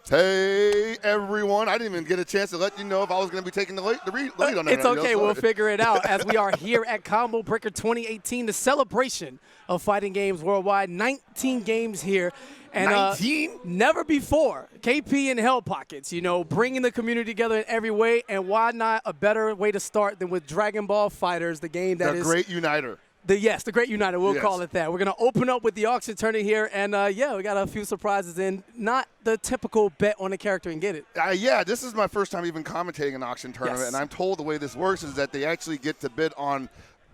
Hey, everyone. I didn't even get a chance to let you know if I was going to be taking the lead on that. It's okay. We'll figure it out as we are here at Combo Breaker 2018, the celebration of fighting games worldwide. 19 games here. And 19? Never before. KP and Hellpockets, you know, bringing the community together in every way. And why not a better way to start than with Dragon Ball Fighterz, the game that is the great uniter. The Great United, we'll call it that. We're going to open up with the auction tournament here, and yeah, we got a few surprises in. Not the typical bet on a character and get it. Yeah, this is my first time even commentating an auction tournament, and I'm told the way this works is that they actually get to bid on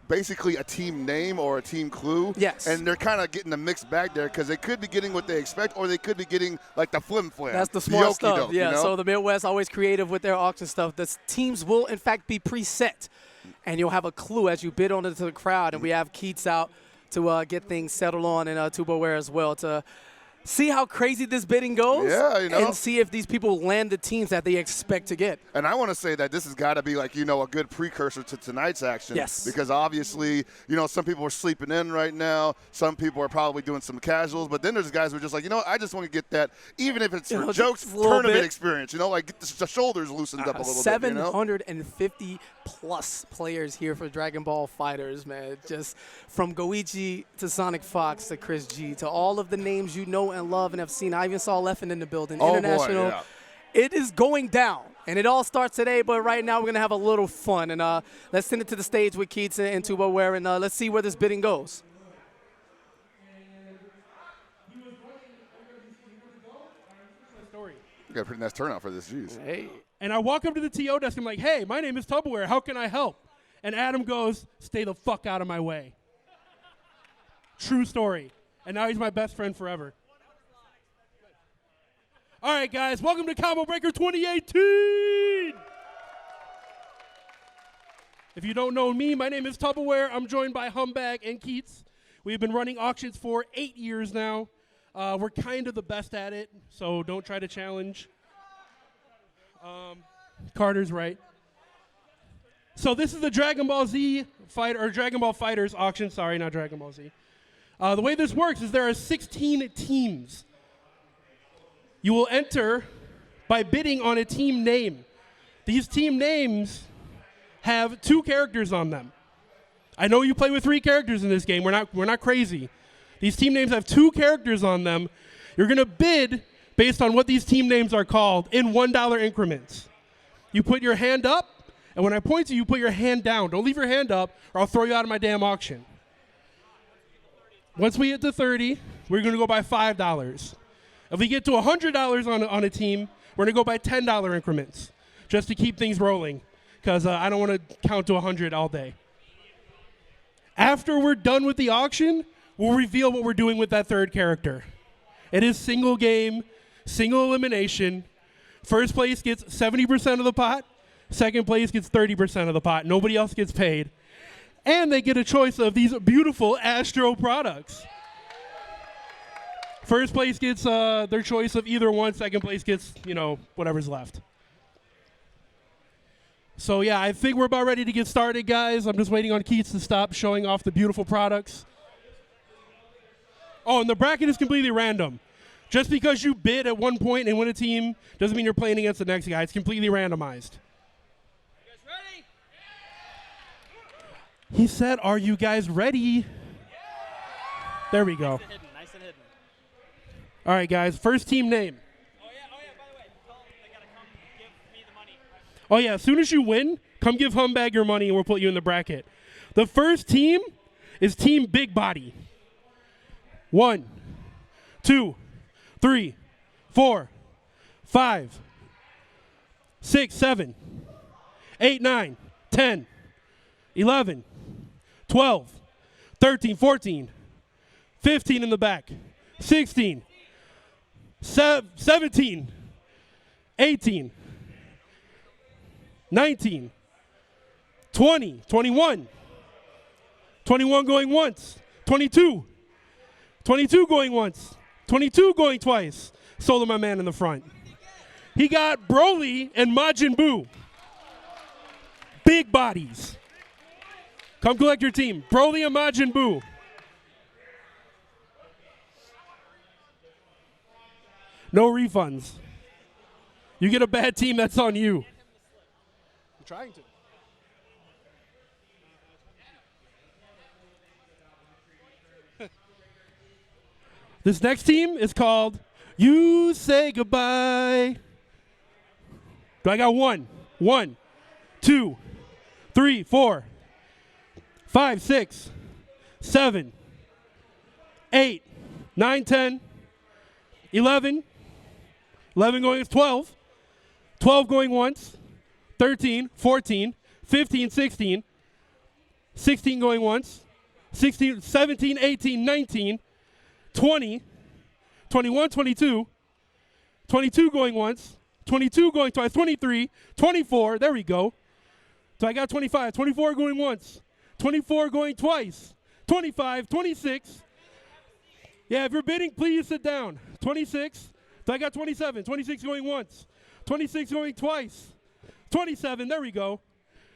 basically a team name or a team clue. Yes. And they're kind of getting a mixed bag there because they could be getting what they expect or they could be getting like the flim-flam. That's the smart stuff. Yeah, you know? So the Midwest always creative with their auction stuff. The teams will, in fact, be preset. And you'll have a clue as you bid on it to the crowd. And we have Keats out to get things settled on, and Tubaware as well to see how crazy this bidding goes. Yeah, you know. And see if these people land the teams that they expect to get. And I want to say that this has got to be like, you know, a good precursor to tonight's action. Yes. Because obviously, you know, some people are sleeping in right now. Some people are probably doing some casuals. But then there's guys who are just like, you know, I just want to get that, even if it's for jokes, tournament experience. You know, like get the shoulders loosened up a little bit. 750 plus players here for Dragon Ball Fighterz, man. Just from Goichi to Sonic Fox to Chris G to all of the names you know and love and have seen. I even saw Leffen in the building. Oh, International. boy, yeah. It is going down. And it all starts today, but right now we're going to have a little fun. And let's send it to the stage with Keats and Tubaware, and let's see where this bidding goes. You got a pretty nice turnout for this, jeez. Hey. And I walk up to the TO desk, I'm like, hey, my name is Tubaware, how can I help? And Adam goes, stay the fuck out of my way. True story. And now he's my best friend forever. All right, guys, welcome to Combo Breaker 2018. If you don't know me, my name is Tubaware. I'm joined by Humbag and Keats. We've been running auctions for 8 years now. We're kind of the best at it, so don't try to challenge. Carter's right. So this is the Dragon Ball Z fight, or Dragon Ball Fighterz auction. Sorry, not Dragon Ball Z. The way this works is there are 16 teams. You will enter by bidding on a team name. These team names have 2 characters on them. I know you play with 3 characters in this game. We're not crazy. These team names have 2 characters on them. You're going to bid based on what these team names are called in $1 increments. You put your hand up, and when I point to you, put your hand down. Don't leave your hand up, or I'll throw you out of my damn auction. Once we get to 30, we're going to go by $5. If we get to $100 on a team, we're going to go by $10 increments, just to keep things rolling, because I don't want to count to 100 all day. After we're done with the auction, we'll reveal what we're doing with that 3rd character. It is single game, single elimination. First place gets 70% of the pot. Second place gets 30% of the pot. Nobody else gets paid. And they get a choice of these beautiful Astro products. First place gets their choice of either one. Second place gets, you know, whatever's left. So, yeah, I think we're about ready to get started, guys. I'm just waiting on Keats to stop showing off the beautiful products. Oh, and the bracket is completely random. Just because you bid at one point and win a team doesn't mean you're playing against the next guy. It's completely randomized. You guys ready? He said, are you guys ready? Yeah. There we go. Nice and hidden. All right, guys. First team name. Oh, yeah, by the way, tell them they got to come give me the money. Oh, yeah, as soon as you win, come give Humbag your money and we'll put you in the bracket. The first team is Team Big Body. 1, 2, 3, 4, 5, 6, 7, 8, 9, 10, 11, 12, 13, 14, 15 in the back, 16, 17, 18, 19, 20, 21, 21 going once, 22, 22 going once, 22 going twice. Solo my man in the front. He got Broly and Majin Buu. Big bodies. Come collect your team. Broly and Majin Buu. No refunds. You get a bad team, that's on you. I'm trying to. This next team is called You Say Goodbye. Do I got one? 1, 2, 3, 4, 5, 6, 7, 8, 9, 10, 11. 11 going is 12. 12 going once. 13, 14, 15, 16. 16 going once. 16, 17, 18, 19. 20, 21, 22, 22 going once, 22 going twice, 23, 24, there we go. So I got 25, 24 going once, 24 going twice, 25, 26. Yeah, if you're bidding, please sit down. 26, so I got 27, 26 going once, 26 going twice, 27, there we go.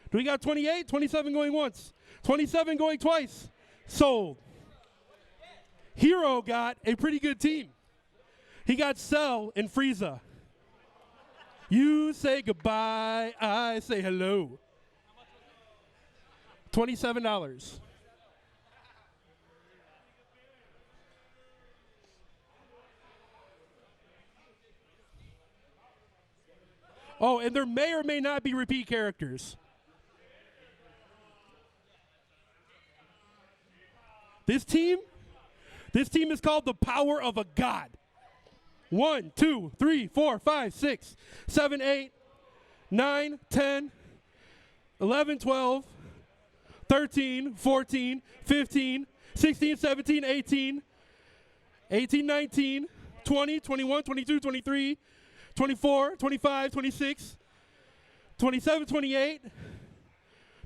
Do we got 28, 27 going once, 27 going twice, sold. Hero got a pretty good team. He got Cell and Frieza. You say goodbye, I say hello. $27. Oh, and there may or may not be repeat characters. This team is called the Power of a God. 1, 2, 3, 4, 5, 6, 7, 8, 9, 10, 11, 12, 13, 14, 15, 16, 17, 18, 18, 19, 20, 21, 22, 23, 24, 25, 26, 27, 28.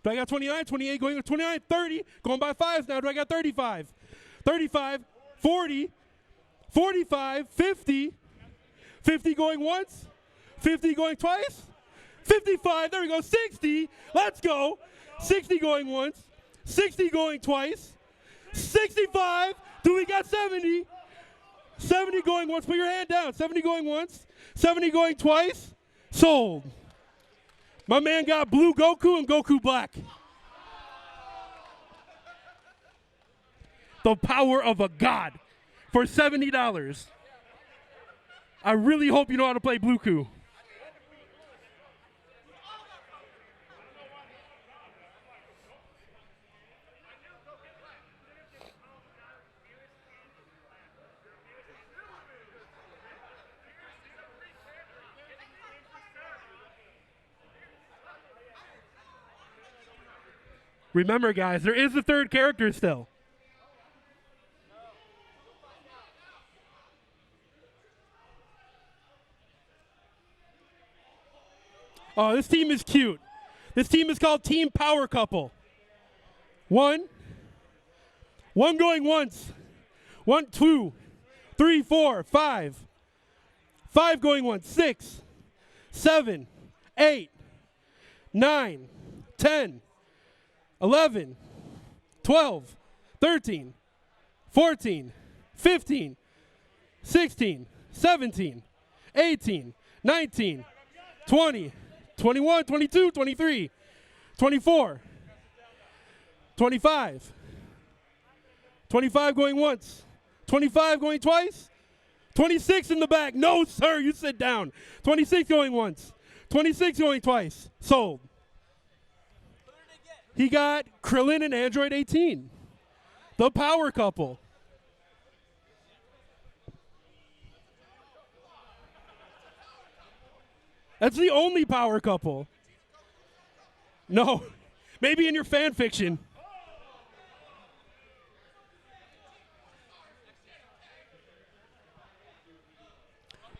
Do I got 29, 28 going to 29, 30, going by fives now. Do I got 35? 35, 40, 45, 50, 50 going once, 50 going twice, 55, there we go, 60, let's go, 60 going once, 60 going twice, 65, do we got 70? 70 going once, put your hand down, 70 going once, 70 going twice, sold. My man got blue Goku and Goku black. The Power of a God for $70. I really hope you know how to play Bluku. Remember, guys, there is a third character still. Oh, this team is cute. This team is called Team Power Couple. One going once. 1, 2, 3, 4, 5. 5 going once. 6, 7, 8, 9, 10, 11, 12, 13, 14, 15, 16, 17, 18, 19, 20, 21, 22, 23, 24, 25, 25 going once, 25 going twice, 26 in the back. No, sir, you sit down. 26 going once, 26 going twice. Sold. He got Krillin and Android 18, the Power Couple. That's the only power couple. No, maybe in your fan fiction.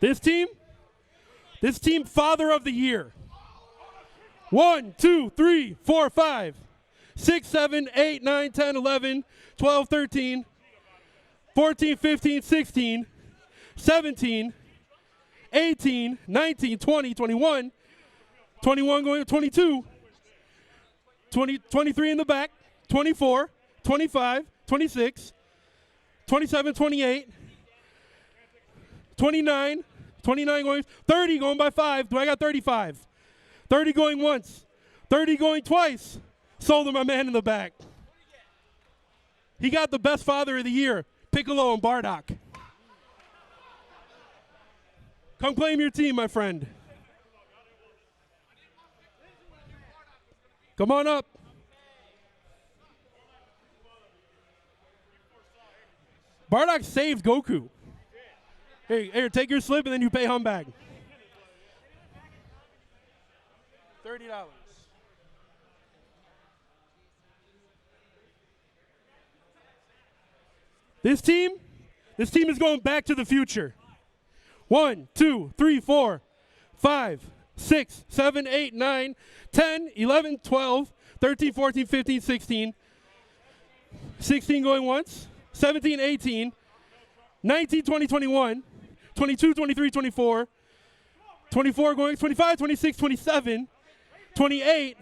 This team, Father of the Year. 1, 2, 3, 4, 5, 6, 7, 8, 9, 10, 11, 12, 13, 14, 15, 16, 17, 18, 19, 20, 21, 21 going to 22, 20, 23 in the back, 24, 25, 26, 27, 28, 29, 29 going, 30 going by 5. Do I got 35? 30 going once. 30 going twice. Sold to my man in the back. He got the best father of the year, Piccolo and Bardock. Come claim your team, my friend. Come on up. Bardock saved Goku. Here, take your slip and then you pay Humbag. $30. This team is going back to the future. 1, 2, 3, 4, 5, 6, 7, 8, 9, 10, 11, 12, 13, 14, 15, 16. 16 going once. 17, 18. 19, 20, 21. 22, 23, 24. 24 going 25, 26, 27. 28.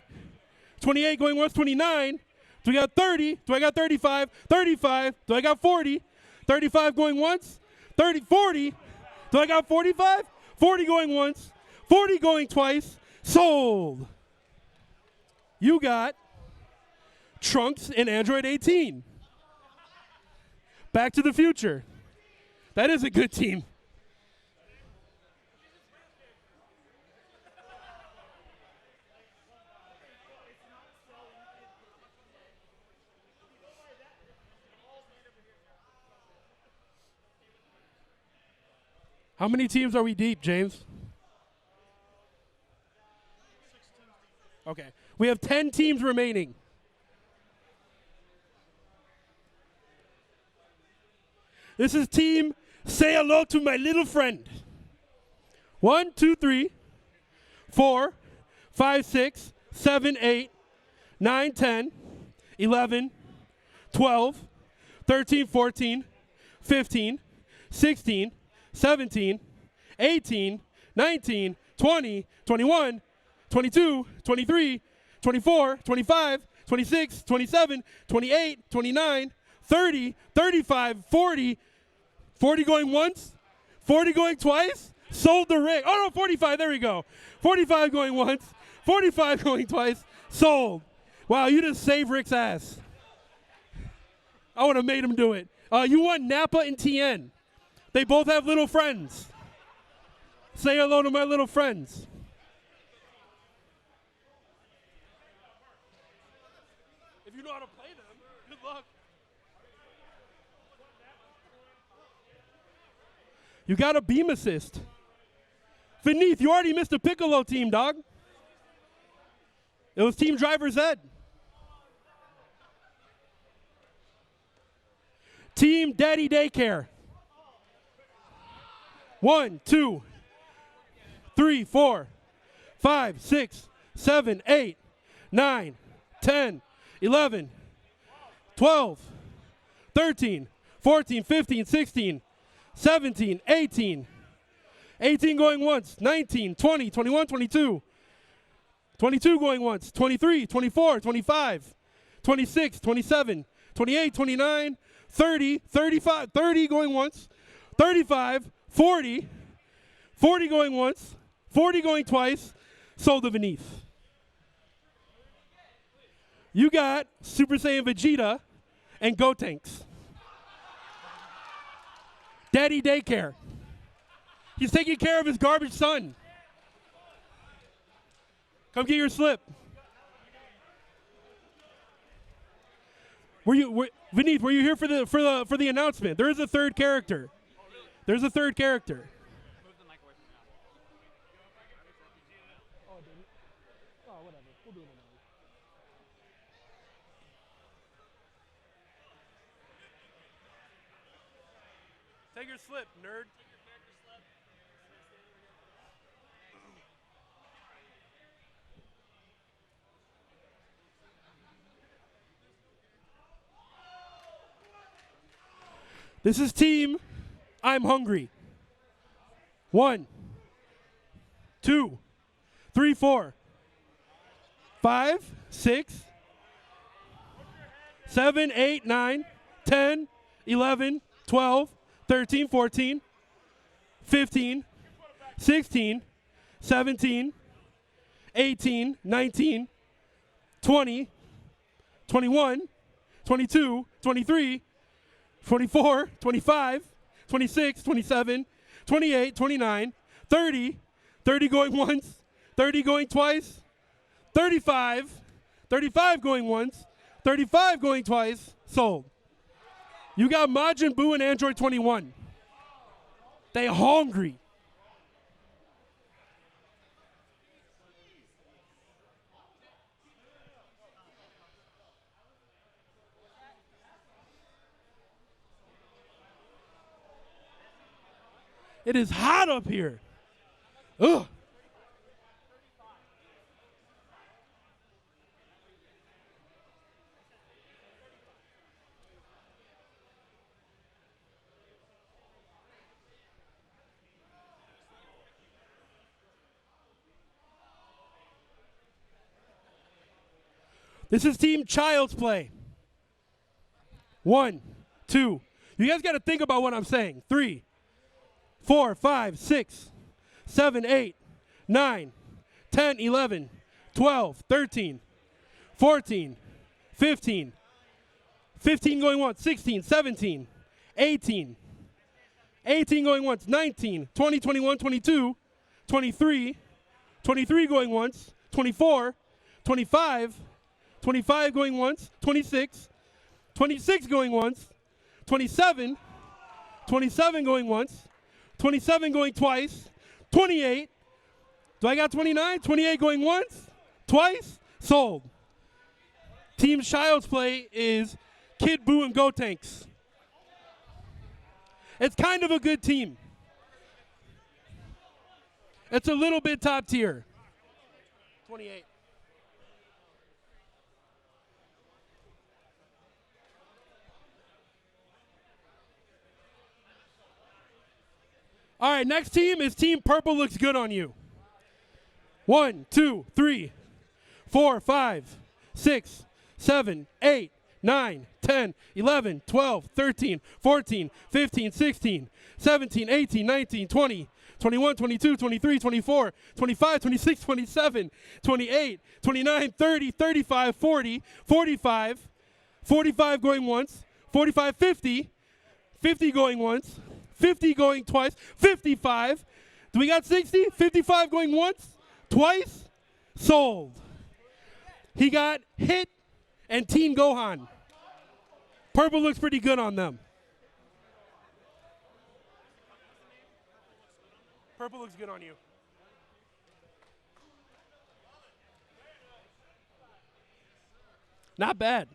28 going once. 29. Do I got 30? Do I got 35? 35. Do I got 40? 35 going once. 30, 40. Do I got 45? 40 going once. 40 going twice. Sold. You got Trunks and Android 18. Back to the future. That is a good team. How many teams are we deep, James? Okay. We have 10 teams remaining. This is team Say Hello to My Little Friend. 1, 2, 3, 4, 5, 6, 7, 8, 9, 10, 11, 12, 13, 14, 15, 16, 17, 18, 19, 20, 21, 22, 23, 24, 25, 26, 27, 28, 29, 30, 35, 40, 40 going once, 40 going twice, sold the rig. Oh no, 45, there we go. 45 going once, 45 going twice, sold. Wow, you just saved Rick's ass. I would have made him do it. You want Nappa and TN. They both have little friends. Say hello to my little friends. If you know how to play them, good luck. You got a beam assist. Beneath, you already missed a Piccolo team, dog. It was Team Driver Z. Team Daddy Daycare. 1, 2, 3, 4, 5, 6, 7, 8, 9, 10, 11, 12, 13, 14, 15, 16, 17, 18. 18 going once, 19, 20, 21, 22. 22 going once, 23, 24, 25, 26, 27, 28, 29, 30, 35, 30 going once, 35, 40, 40 going once, 40 going twice, sold to Beneath. You got Super Saiyan Vegeta and Gotenks. Daddy Daycare. He's taking care of his garbage son. Come get your slip. Vineeth, were you here for the announcement? There is a third character. There's a third character. Take your slip, nerd. This is team I'm Hungry. 1, 2, 3, 4, 5, 6, 7, 8, 9, 10, 11, 12, 13, 14, 15, 16, 17, 18, 19, 20, 21, 22, 23, 24, 25, 26, 27, 28, 29, 30, 30 going once, 30 going twice, 35, 35 going once, 35 going twice, sold. You got Majin Buu and Android 21. They hungry. It is hot up here. Ugh. This is Team Child's Play. 1, 2. You guys got to think about what I'm saying. 3, 4, 5, 6, 7, 8, 9, 10, 11, 12, 13, 14, 15, 15 going once, 16, 17, 18, 18 going once, 19, 20, 21, 22, 23, 23 going once, 24, 25, 25 going once, 26, 26 going once, 27, 27 going once, 27 going twice, 28. Do I got 29? 28 going once, twice, sold. Team Child's Play is Kid Buu and Go Tanks. It's kind of a good team. It's a little bit top tier. 28. All right, next team is Team Purple Looks Good on You. 1, 2, 3, 4, 5, 6, 7, 8, 9, 10, 11, 12, 13, 14, 15, 16, 17, 18, 19, 20, 21, 22, 23, 24, 25, 26, 27, 28, 29, 30, 35, 40, 45, 45 going once, 45, 50, 50 going once, 50 going twice, 55. Do we got 60? 55 going once, twice, sold. He got Hit and Teen Gohan. Purple looks pretty good on them. Purple looks good on you. Not bad.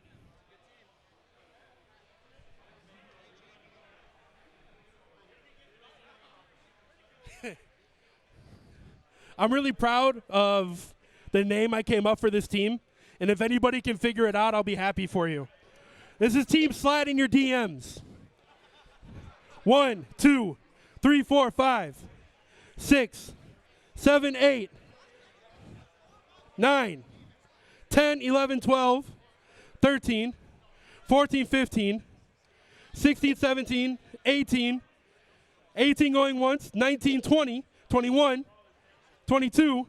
I'm really proud of the name I came up for this team, and if anybody can figure it out, I'll be happy for you. This is Team Slide in Your DMs. 1, 2, 3, 4, 5, 6, 7, 8, 9, 10, 11, 12, 13, 14, 15, 16, 17, 18, 18 going once, 19, 20, 21, 22,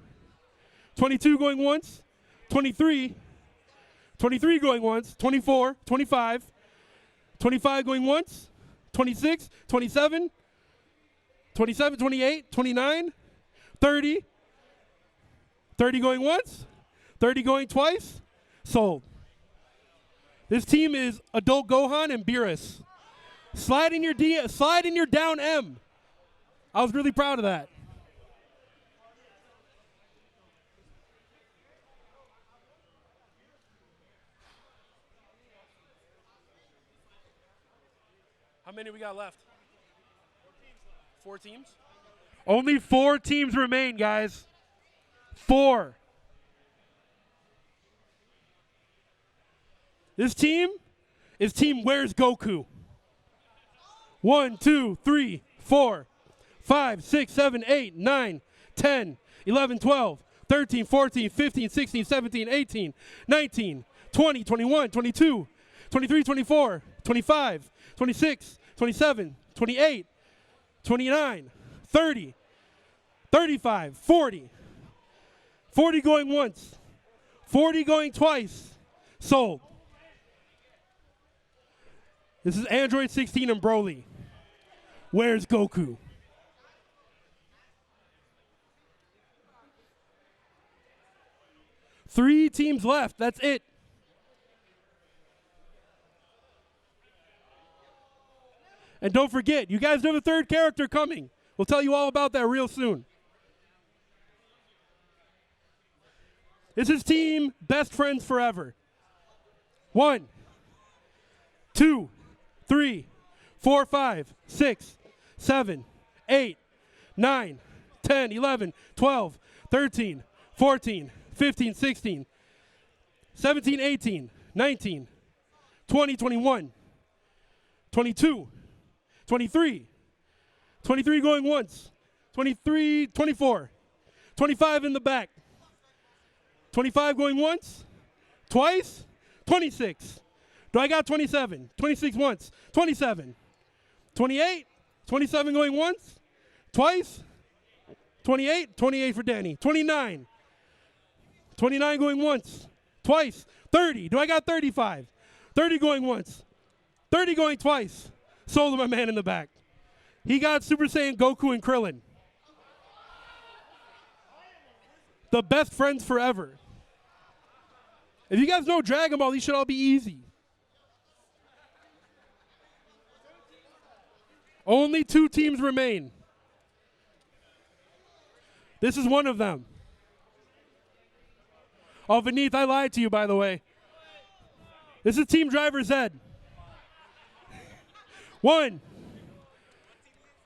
22 going once, 23, 23 going once, 24, 25, 25 going once, 26, 27, 27, 28, 29, 30, 30 going once, 30 going twice, sold. This team is Adult Gohan and Beerus. Slide in your down M. I was really proud of that. How many we got left? 4 teams? Only 4 teams remain, guys. 4. This team is Team Where's Goku? 1, 2, 3, 4, 5, 6, 7, 8, 9, 10, 11, 12, 13, 14, 15, 16, 17, 18, 19, 20, 21, 22, 23, 24, 25, 26, 27, 28, 29, 30, 35, 40. 40 going once. 40 going twice. Sold. This is Android 16 and Broly. Where's Goku? Three teams left. That's it. And don't forget, you guys have a third character coming. We'll tell you all about that real soon. This is Team Best Friends Forever. 1, 2, 3, 4, 5, 6, 7, 8, 9, 10, 11, 12, 13, 14, 15, 16, 17, 18, 19, 20, 21, 22, 23, 23 going once, 23, 24, 25 in the back, 25 going once, twice, 26. Do I got 27? 26 once, 27, 28, 27 going once, twice, 28, 28 for Danny, 29, 29 going once, twice, 30. Do I got 35? 30 going once, 30 going twice. Sold to my man in the back. He got Super Saiyan Goku and Krillin. The best friends forever. If you guys know Dragon Ball, these should all be easy. Only 2 teams remain. This is one of them. Oh, Vineeth, I lied to you, by the way. This is Team Driver Z. 1,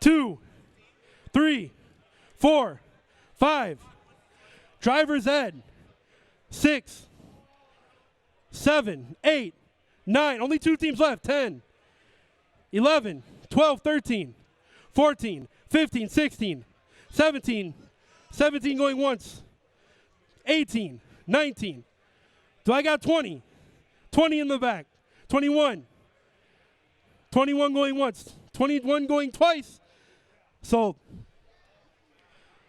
2, 3, 4, 5. Driver Z. 6, 7, 8, 9. Only 2 teams left. 10, 11, 12, 13, 14, 15, 16, 17. 17 going once. 18, 19. Do I got 20? 20 in the back. 21. 21 going once. 21 going twice. Sold.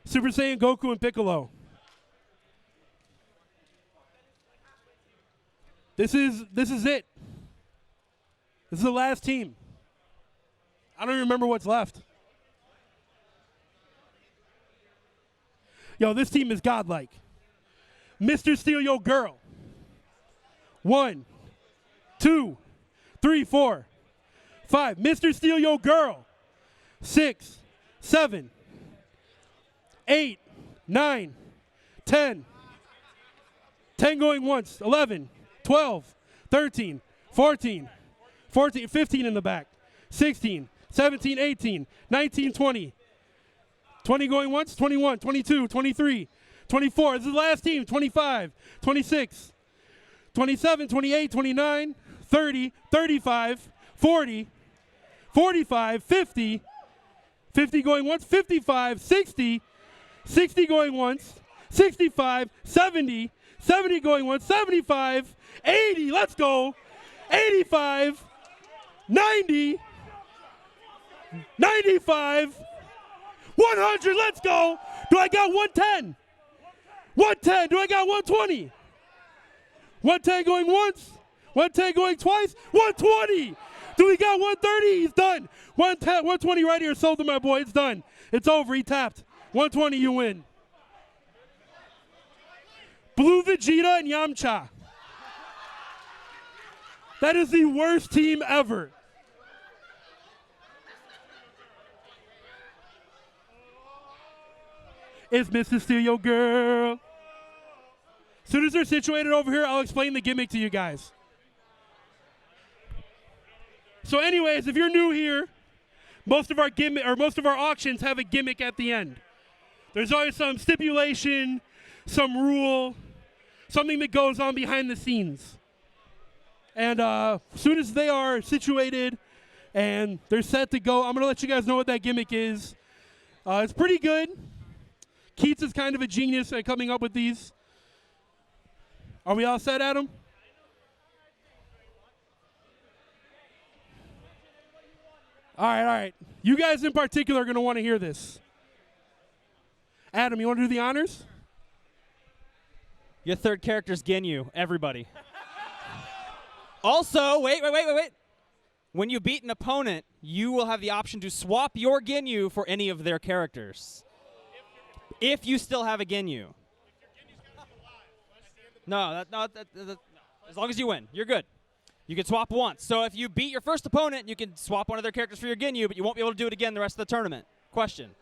Super Saiyan Goku and Piccolo. This is it. This is the last team. I don't even remember what's left. Yo, this team is godlike. Mr. Steal Your Girl. 1, 2, 3, 4, 5. Mr. Steal Your Girl. 6, 7, 8, 9, 10. 10 going once. 11, 12, 13, 14, 15 in the back. 16, 17, 18, 19, 20. 20 going once. 21, 22, 23, 24. This is the last team. 25, 26, 27, 28, 29, 30, 35, 40, 45, 50, 50 going once, 55, 60, 60 going once, 65, 70, 70 going once, 75, 80, let's go, 85, 90, 95, 100, let's go. Do I got 110? 110, do I got 120? 110 going once, 110 going twice, 120. Do we got 130? He's done. 110, 120 right here. Sold to my boy. It's done. It's over. He tapped. 120, you win. Blue Vegeta and Yamcha. That is the worst team ever. It's Mr. Steal Your Girl. As soon as they're situated over here, I'll explain the gimmick to you guys. So anyways, if you're new here, most of our auctions have a gimmick at the end. There's always some stipulation, some rule, something that goes on behind the scenes. And as soon as they are situated and they're set to go, I'm going to let you guys know what that gimmick is. It's pretty good. Keats is kind of a genius at coming up with these. Are we all set, Adam? All right. You guys in particular are going to want to hear this. Adam, you want to do the honors? Your third character's Ginyu, everybody. Also, wait. When you beat an opponent, you will have the option to swap your Ginyu for any of their characters. If you still have a Ginyu. No, as long as you win, you're good. You can swap once. So if you beat your first opponent, you can swap one of their characters for your Ginyu, but you won't be able to do it again the rest of the tournament. Question. Do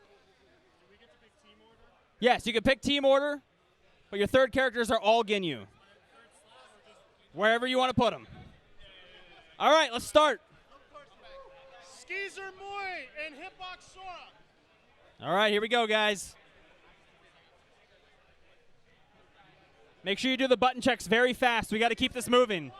we get to pick team order? Yes, you can pick team order, but your third characters are all Ginyu. Wherever you want to put them. All right, let's start. Skeezer Moy and Hitbox Sora. All right, here we go, guys. Make sure you do the button checks very fast. We got to keep this moving.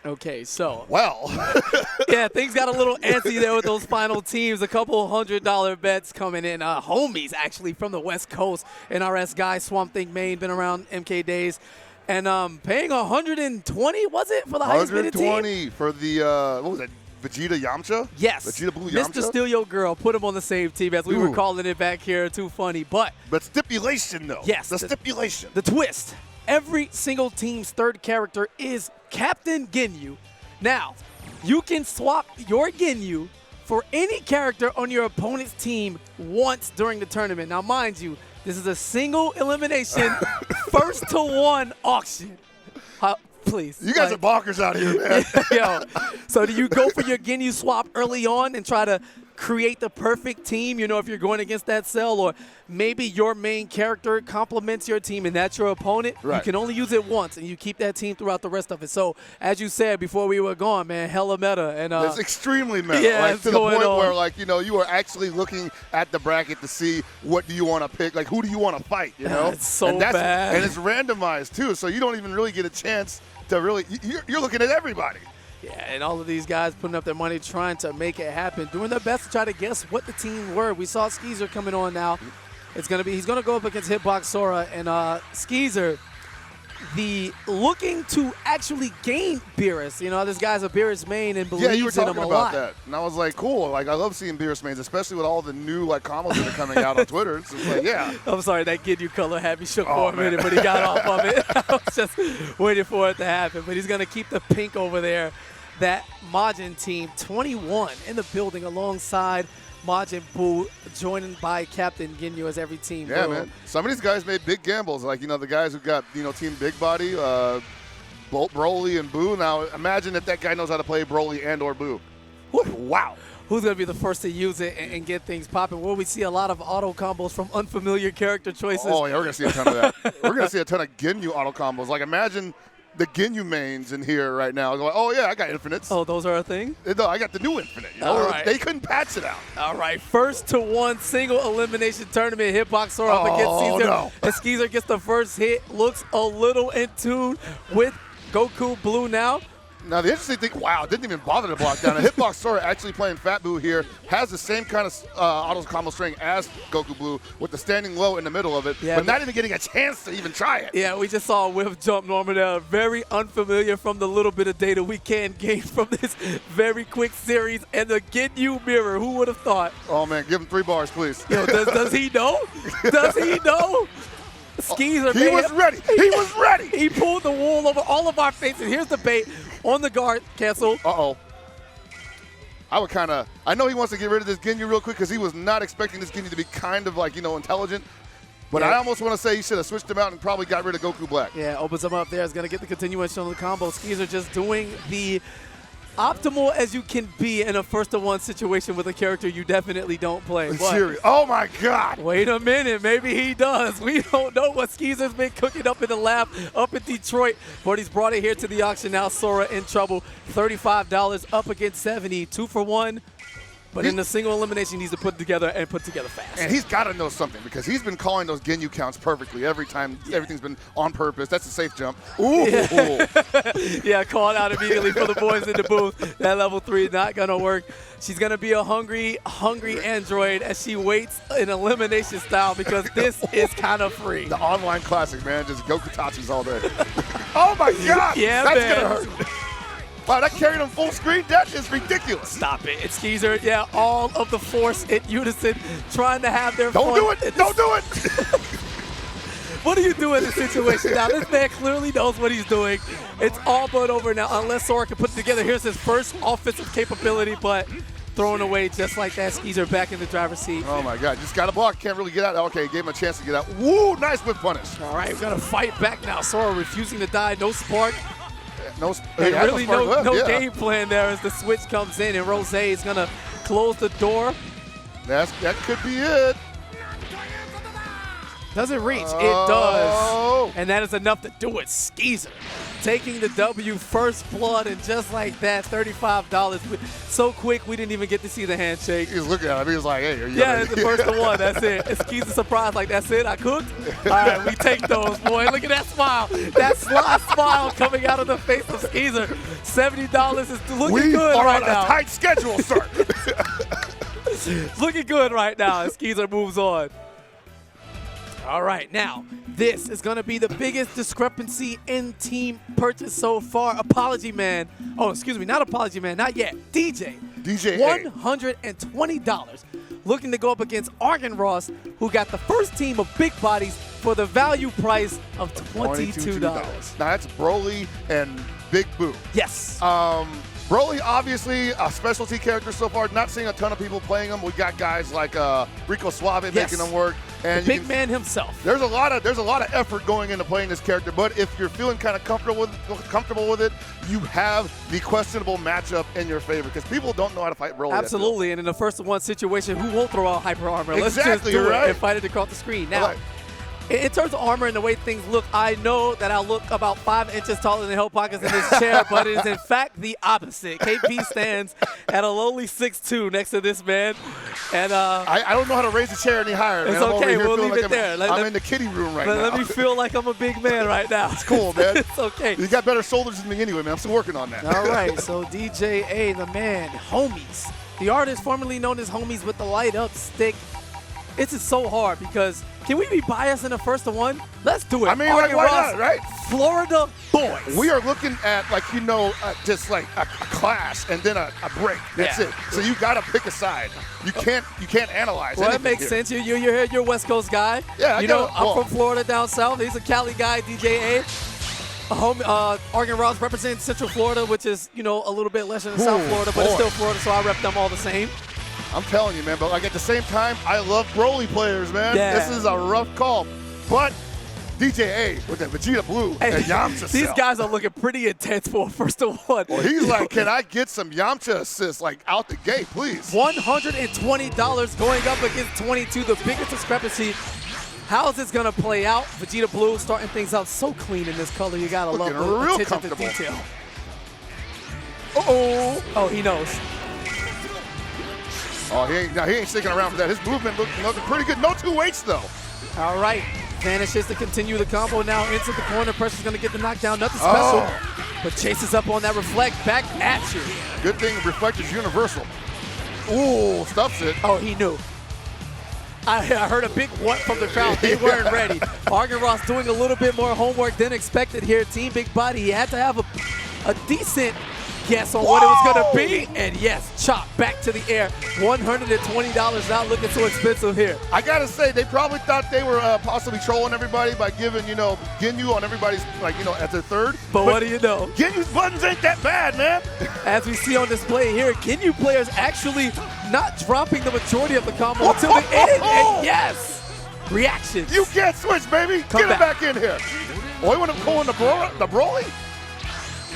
Okay, so. Well. Yeah, things got a little antsy there with those final teams. A couple $100 bets coming in. Homies, actually, from the West Coast. NRS guy, Swamp Thing Main, been around MK days. And paying 120, was it, for the highest bidded team? 120 for the, what was it, Vegeta Yamcha? Yes. Vegeta Blue Yamcha? Mr. Steal Your Girl, put him on the same team as we were calling it back here. Too funny, but. But stipulation, though. Yes. The stipulation. The twist. Every single team's third character is Captain Ginyu. Now, you can swap your Ginyu for any character on your opponent's team once during the tournament. Now, mind you, this is a single elimination, first to one auction. Please. You guys are bonkers out here, man. Yo, so do you go for your Ginyu swap early on and try to create the perfect team, you know, if you're going against that cell, or maybe your main character complements your team and that's your opponent? Right. You can only use it once, and you keep that team throughout the rest of it. So, as you said before we were gone, man, hella meta. And it's extremely meta. Yeah, like, it's to the going point on. where, like, you know, you are actually looking at the bracket to see what do you want to pick, like, who do you want to fight, you know? It's so and bad. And it's randomized, too, so you don't even really get a chance to really – you're looking at everybody. Yeah, and all of these guys putting up their money trying to make it happen, doing their best to try to guess what the team were. We saw Skeezer coming on now. He's going to go up against Hitbox Sora, and Skeezer, the looking to actually gain Beerus. You know, this guy's a Beerus main and believes Yeah, you were in him talking a about lot. that, and I was like, cool. Like, I love seeing Beerus mains, especially with all the new, like, combos that are coming out on Twitter. It's just like, yeah. I'm sorry, that Ginyu color had me shook for a man. minute, but he got off of it. I was just waiting for it to happen, but he's going to keep the pink over there. That Majin team, 21 in the building alongside Majin Buu, joined by Captain Ginyu as every team. Yeah, man. Some of these guys made big gambles. Like, you know, the guys who got, you know, Team Big Body, Broly and Buu. Now, imagine if that guy knows how to play Broly and or Buu. Wow. Who's going to be the first to use it and get things popping? Will we see a lot of auto combos from unfamiliar character choices? Oh, yeah, we're going to see a ton of that. We're going to see a ton of Ginyu auto combos. Like, imagine the Ginyu mains in here right now. Going, oh, yeah, I got infinites. Oh, those are a thing? No, I got the new infinite. You know? All right. They couldn't patch it out. All right, first to one single elimination tournament. Hitbox Sora up against Caesar. No. And Skeezer gets the first hit. Looks a little in tune with Goku Blue now. Now, the interesting thing, wow, didn't even bother to block down. And Hitbox Sora actually playing Fat Buu here has the same kind of auto combo string as Goku Blue with the standing low in the middle of it, Yeah, but not even getting a chance to even try it. Yeah, we just saw a whiff jump Norman there. Very unfamiliar from the little bit of data we can gain from this very quick series. And the Ginyu mirror, who would have thought? Oh, man, give him 3 bars, please. Yo, does he know? Does he know? Skeezer, He was ready. He was ready. He pulled the wool over all of our faces. Here's the bait. On the guard, cancel. Uh-oh. I would kind of – I know he wants to get rid of this Ginyu real quick because he was not expecting this Ginyu to be kind of like, you know, intelligent. But Yeah. I almost want to say he should have switched him out and probably got rid of Goku Black. Yeah, opens him up there. Is going to get the continuation on the combo. Skeezer just doing the optimal as you can be in a first-to-one situation with a character you definitely don't play. But Serious. Oh, my God. wait a minute. Maybe he does. We don't know what Skeezer's been cooking up in the lab up in Detroit. But he's brought it here to the auction now. Sora in trouble. $35 up against 70. 2 for 1. But in the single elimination, he needs to put together fast. And he's got to know something because he's been calling those Ginyu counts perfectly every time. Everything's been on purpose. That's a safe jump. Ooh. Yeah, called out immediately for the boys in the booth. That level 3 not going to work. She's going to be a hungry android as she waits in elimination style because this is kind of free. The online classic, man. Just go Katatsus all day. Oh, my God. Yeah, that's man. going to hurt. Wow, that carried him full screen? That is ridiculous. Stop it. It's Skeezer. Yeah, all of the force in unison trying to have their fun. Don't do it. Don't do it. What do you do in this situation? Now, this man clearly knows what he's doing. It's all but over now unless Sora can put it together. Here's his first offensive capability, but thrown away just like that. Skeezer back in the driver's seat. Oh, my God. Just got a block. Can't really get out. Okay, gave him a chance to get out. Woo, nice whip punish. All right, we're going to fight back now. Sora refusing to die. No spark. No, really no game plan there as the switch comes in, and Rose is going to close the door. That could be it. Does it reach? It does. And that is enough to do it. Skeezer taking the W, first blood, and just like that, $35. So quick, we didn't even get to see the handshake. He was looking at him. He was like, hey, are you yeah, it's the first one. That's it. It's Skeezer surprised, like, that's it? I cooked? All right, we take those, boy. Look at that smile. That sly smile coming out of the face of Skeezer. $70 is looking good right now. We are on a tight schedule, sir. Looking good right now as Skeezer moves on. All right, now, this is going to be the biggest discrepancy in team purchase so far. Apology Man. Oh, excuse me, not Apology Man, not yet. DJ. $120. Looking to go up against Argon Ross, who got the first team of big bodies for the value price of $22. Now, that's Broly and Big Boo. Yes. Broly, obviously, a specialty character so far. Not seeing a ton of people playing him. We got guys like Rico Suave making them work. And the big man himself. There's a lot of effort going into playing this character. But if you're feeling kind of comfortable with it, you have the questionable matchup in your favor because people don't know how to fight Broly. Absolutely, and in the first one situation, who won't throw out hyper armor? Exactly, Let's just do right. it and fight it across the screen. Now. In terms of armor and the way things look, I know that I look about 5 inches taller than Hellpockets in this chair, but it is in fact the opposite. KP stands at a lowly 6'2" next to this man. And I don't know how to raise the chair any higher. It's man. okay, we'll leave it there. I'm in the kiddie room right now. Let me feel like I'm a big man right now. It's cool, man. It's okay. You got better shoulders than me anyway, man. I'm still working on that. All right, so DJA, the man, Homies. The artist formerly known as Homies with the light up stick. This is so hard because can we be biased in the first one? Let's do it. I mean, like, why not, right? Florida boys. We are looking at, just like a clash and then a break. That's it. So you got to pick a side. You can't analyze. Well, that makes sense. You're a West Coast guy. Yeah, I'm from Florida down south. He's a Cali guy, DJA. Argon Ross represents Central Florida, which is, a little bit less than South Florida, but it's still Florida, so I rep them all the same. I'm telling you, man, but at the same time, I love Broly players, man. Yeah. This is a rough call. But DJA with that Vegeta Blue and Yamcha These guys are looking pretty intense for a first one. Well, he's like, can I get some Yamcha assists, out the gate, please? $120 going up against 22, the biggest discrepancy. How is this going to play out? Vegeta Blue starting things out so clean in this color. You got to love the attention to detail. Uh-oh. Oh, he knows. Oh, he ain't sticking around for that. His movement looking pretty good. No 2H, though. All right. Vanishes to continue the combo now into the corner. Pressure's going to get the knockdown. Nothing special. But chases up on that reflect. Back at you. Good thing reflect is universal. Ooh, stuffs it. Oh, he knew. I heard a big what from the crowd. They weren't ready. Argon Ross doing a little bit more homework than expected here. Team Big Body. He had to have a decent guess on what it was going to be. And yes, chop back to the air. $120 not looking so expensive here. I got to say, they probably thought they were possibly trolling everybody by giving, Ginyu on everybody's, at their third. But what do you know? Ginyu's buttons ain't that bad, man. As we see on display here, Ginyu players actually not dropping the majority of the combo until the end. And yes, reactions. You can't switch, baby. Get him back in here. Oh, he went up pulling the Broly?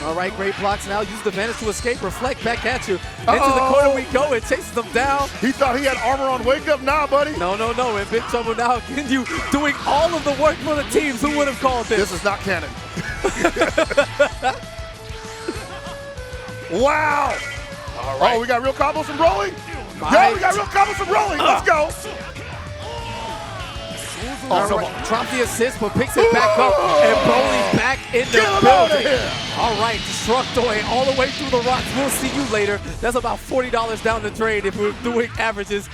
All right, great blocks now. Use the advantage to escape. Reflect back at you. Into the corner we go. It chases them down. He thought he had armor on wake up. Nah, buddy. No. In big trouble now. Ginyu doing all of the work for the teams. Who would have called this? This is not canon. Wow. All right. Oh, we got real combos from Broly? Yo, we got real combos from Rolling. Let's go. Drops the assist, but picks it back up, and Broly back in the building. All right, Destructoid all the way through the rocks. We'll see you later. That's about $40 down the drain if we're doing averages.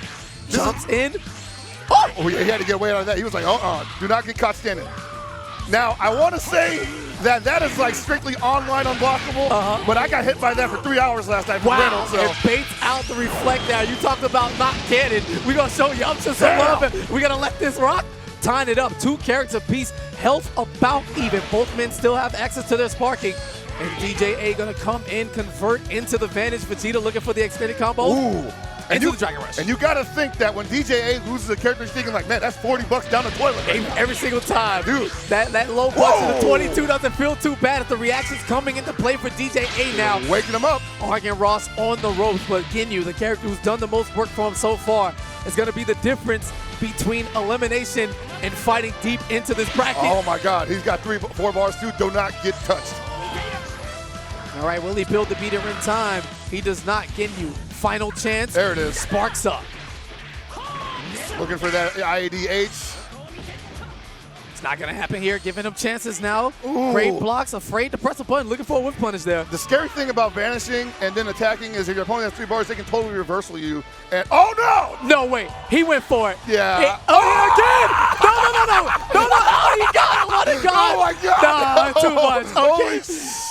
Jumps in. Oh, he had to get away out of that. He was like, do not get caught standing. Now, I want to say that is like strictly online unblockable, but I got hit by that for 3 hours last night. Wow, Reynolds, so. it baits out the reflect now. You talked about not cannon. We're going to show you up to some love, and we're going to let this rock. Tying it up, 2 characters apiece, health about even. Both men still have access to their sparking. And DJA going to come in, convert into the Vantage. Vegeta looking for the extended combo. Ooh. Into the Dragon Rush. And you got to think that when DJA loses a character, he's thinking like, man, that's $40 down the toilet. Every single time. Dude. That low punch to the 22 doesn't feel too bad if the reaction's coming into play for DJA now. Waking him up. Argan Ross on the ropes, but Ginyu, the character who's done the most work for him so far, is going to be the difference between elimination and fighting deep into this bracket. Oh my God, he's got 4 bars too. Do not get touched. All right, will he build the meter in time? He does not. Ginyu, final chance. There it is. Sparks up. Looking for that IADH. It's not going to happen here. Giving him chances now. Ooh. Great blocks, afraid to press a button. Looking for a whip punish there. The scary thing about vanishing and then attacking is if your opponent has 3 bars, they can totally reversal you. And oh no! No, wait. He went for it. Yeah. Again! No. Oh, he got it. What a god. Oh my God. Nah, too much. Okay.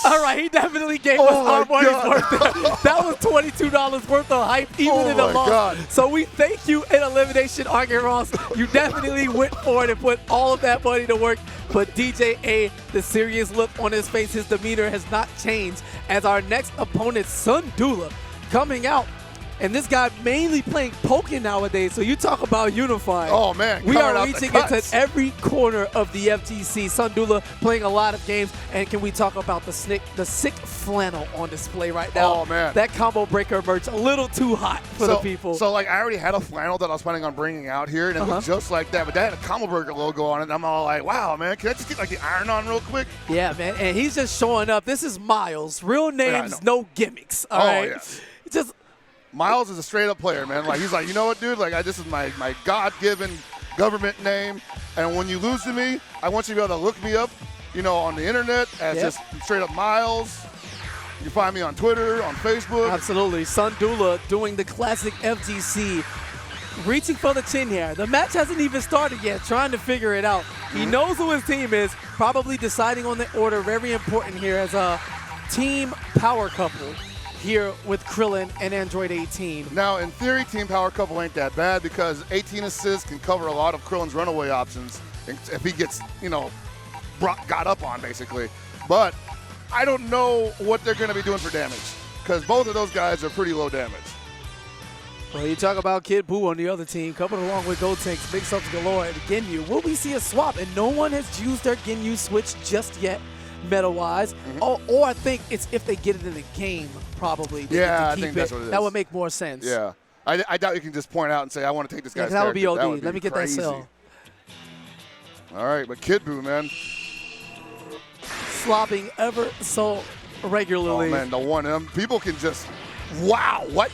All right, he definitely gave us our money's worth there. That was $22 worth of hype, even in the loss. God. So we thank you in elimination, Argan Ross. You definitely went for it and put all of that money to work. But DJA, the serious look on his face, his demeanor has not changed as our next opponent, Sundula, coming out. And this guy mainly playing Pokken nowadays, so you talk about unifying. Oh, man. We are reaching into every corner of the FGC. Sundula playing a lot of games. And can we talk about the sick flannel on display right now? Oh, man. That combo breaker merch, a little too hot for the people. So, like, I already had a flannel that I was planning on bringing out here, and it looked just like that. But that had a Combo Burger logo on it, and I'm all like, wow, man, can I just get, like, the iron on real quick? Yeah, man, and he's just showing up. This is Miles. Real names, no gimmicks, all right? Yeah. Just Miles is a straight-up player, man. Like, he's like, you know what, dude? Like, this is my God-given government name, and when you lose to me, I want you to be able to look me up, you know, on the internet as just straight-up Miles. You can find me on Twitter, on Facebook. Absolutely. Sundula doing the classic FGC, reaching for the chin here. The match hasn't even started yet, trying to figure it out. He knows who his team is, probably deciding on the order. Very important here as a team power couple here with Krillin and Android 18. Now, in theory, team power couple ain't that bad because 18 assists can cover a lot of Krillin's runaway options if he gets, you know, got up on, basically. But I don't know what they're going to be doing for damage because both of those guys are pretty low damage. Well, you talk about Kid Buu on the other team, coming along with Gold Tanks, mix-ups galore, and Ginyu. Will we see a swap? And no one has used their Ginyu switch just yet, meta-wise. Or I think it's if they get it in the game, probably. Yeah, I think that's what it is. That would make more sense. Yeah. I doubt you can just point out and say, I want to take this guy's that would be OD. That would Let me get crazy. that cell. All right, but Kid Buu, man. Slopping ever so regularly. Oh, man, the 1M. People can just, wow, what?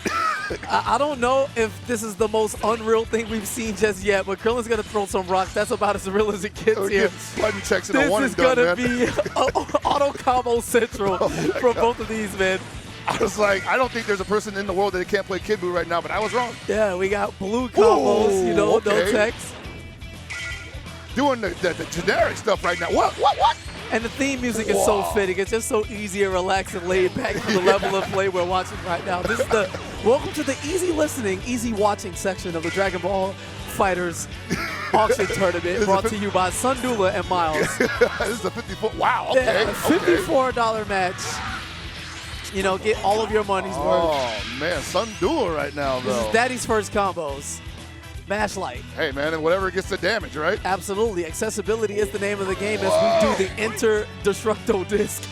I don't know if this is the most unreal thing we've seen just yet, but Krillin's going to throw some rocks. That's about as real as it gets here. Button checks in This a one is and done, going to man. be auto combo central for both of these men. I was like, I don't think there's a person in the world that can't play Kid Buu right now, but I was wrong. Yeah, we got blue combos, you know, no text. Doing the generic stuff right now. What? And the theme music is so fitting. It's just so easy and relaxed and laid back for the level of play we're watching right now. This is the welcome to the easy listening, easy watching section of the Dragon Ball Fighterz auction tournament brought to you by Sundula and Miles. This is a 54. Wow, okay. Yeah, $54 match. You know, get all of your money's worth. Oh, man, Sundula right now, though. This is Daddy's first combos. Mash Light. Hey, man, and whatever gets the damage, right? Absolutely. Accessibility is the name of the game as we do the Enter Destructo disc,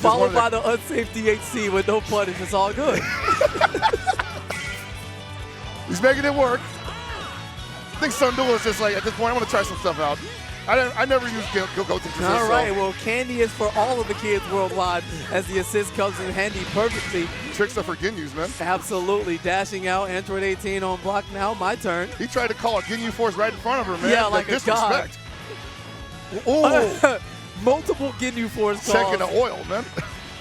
followed by the unsafe DHC with no punish. It's all good. He's making it work. I think Sundula is just like, at this point, I want to try some stuff out. I never use Gotenks assist. All right, So. well, candy is for all of the kids worldwide as the assist comes in handy perfectly. Tricks are for Ginyus, man. Absolutely. Dashing out, Android 18 on block now. My turn. He tried to call a Ginyu Force right in front of her, man. Yeah, like a god. disrespect. Oh, Multiple Ginyu Force calls. checking the oil, man.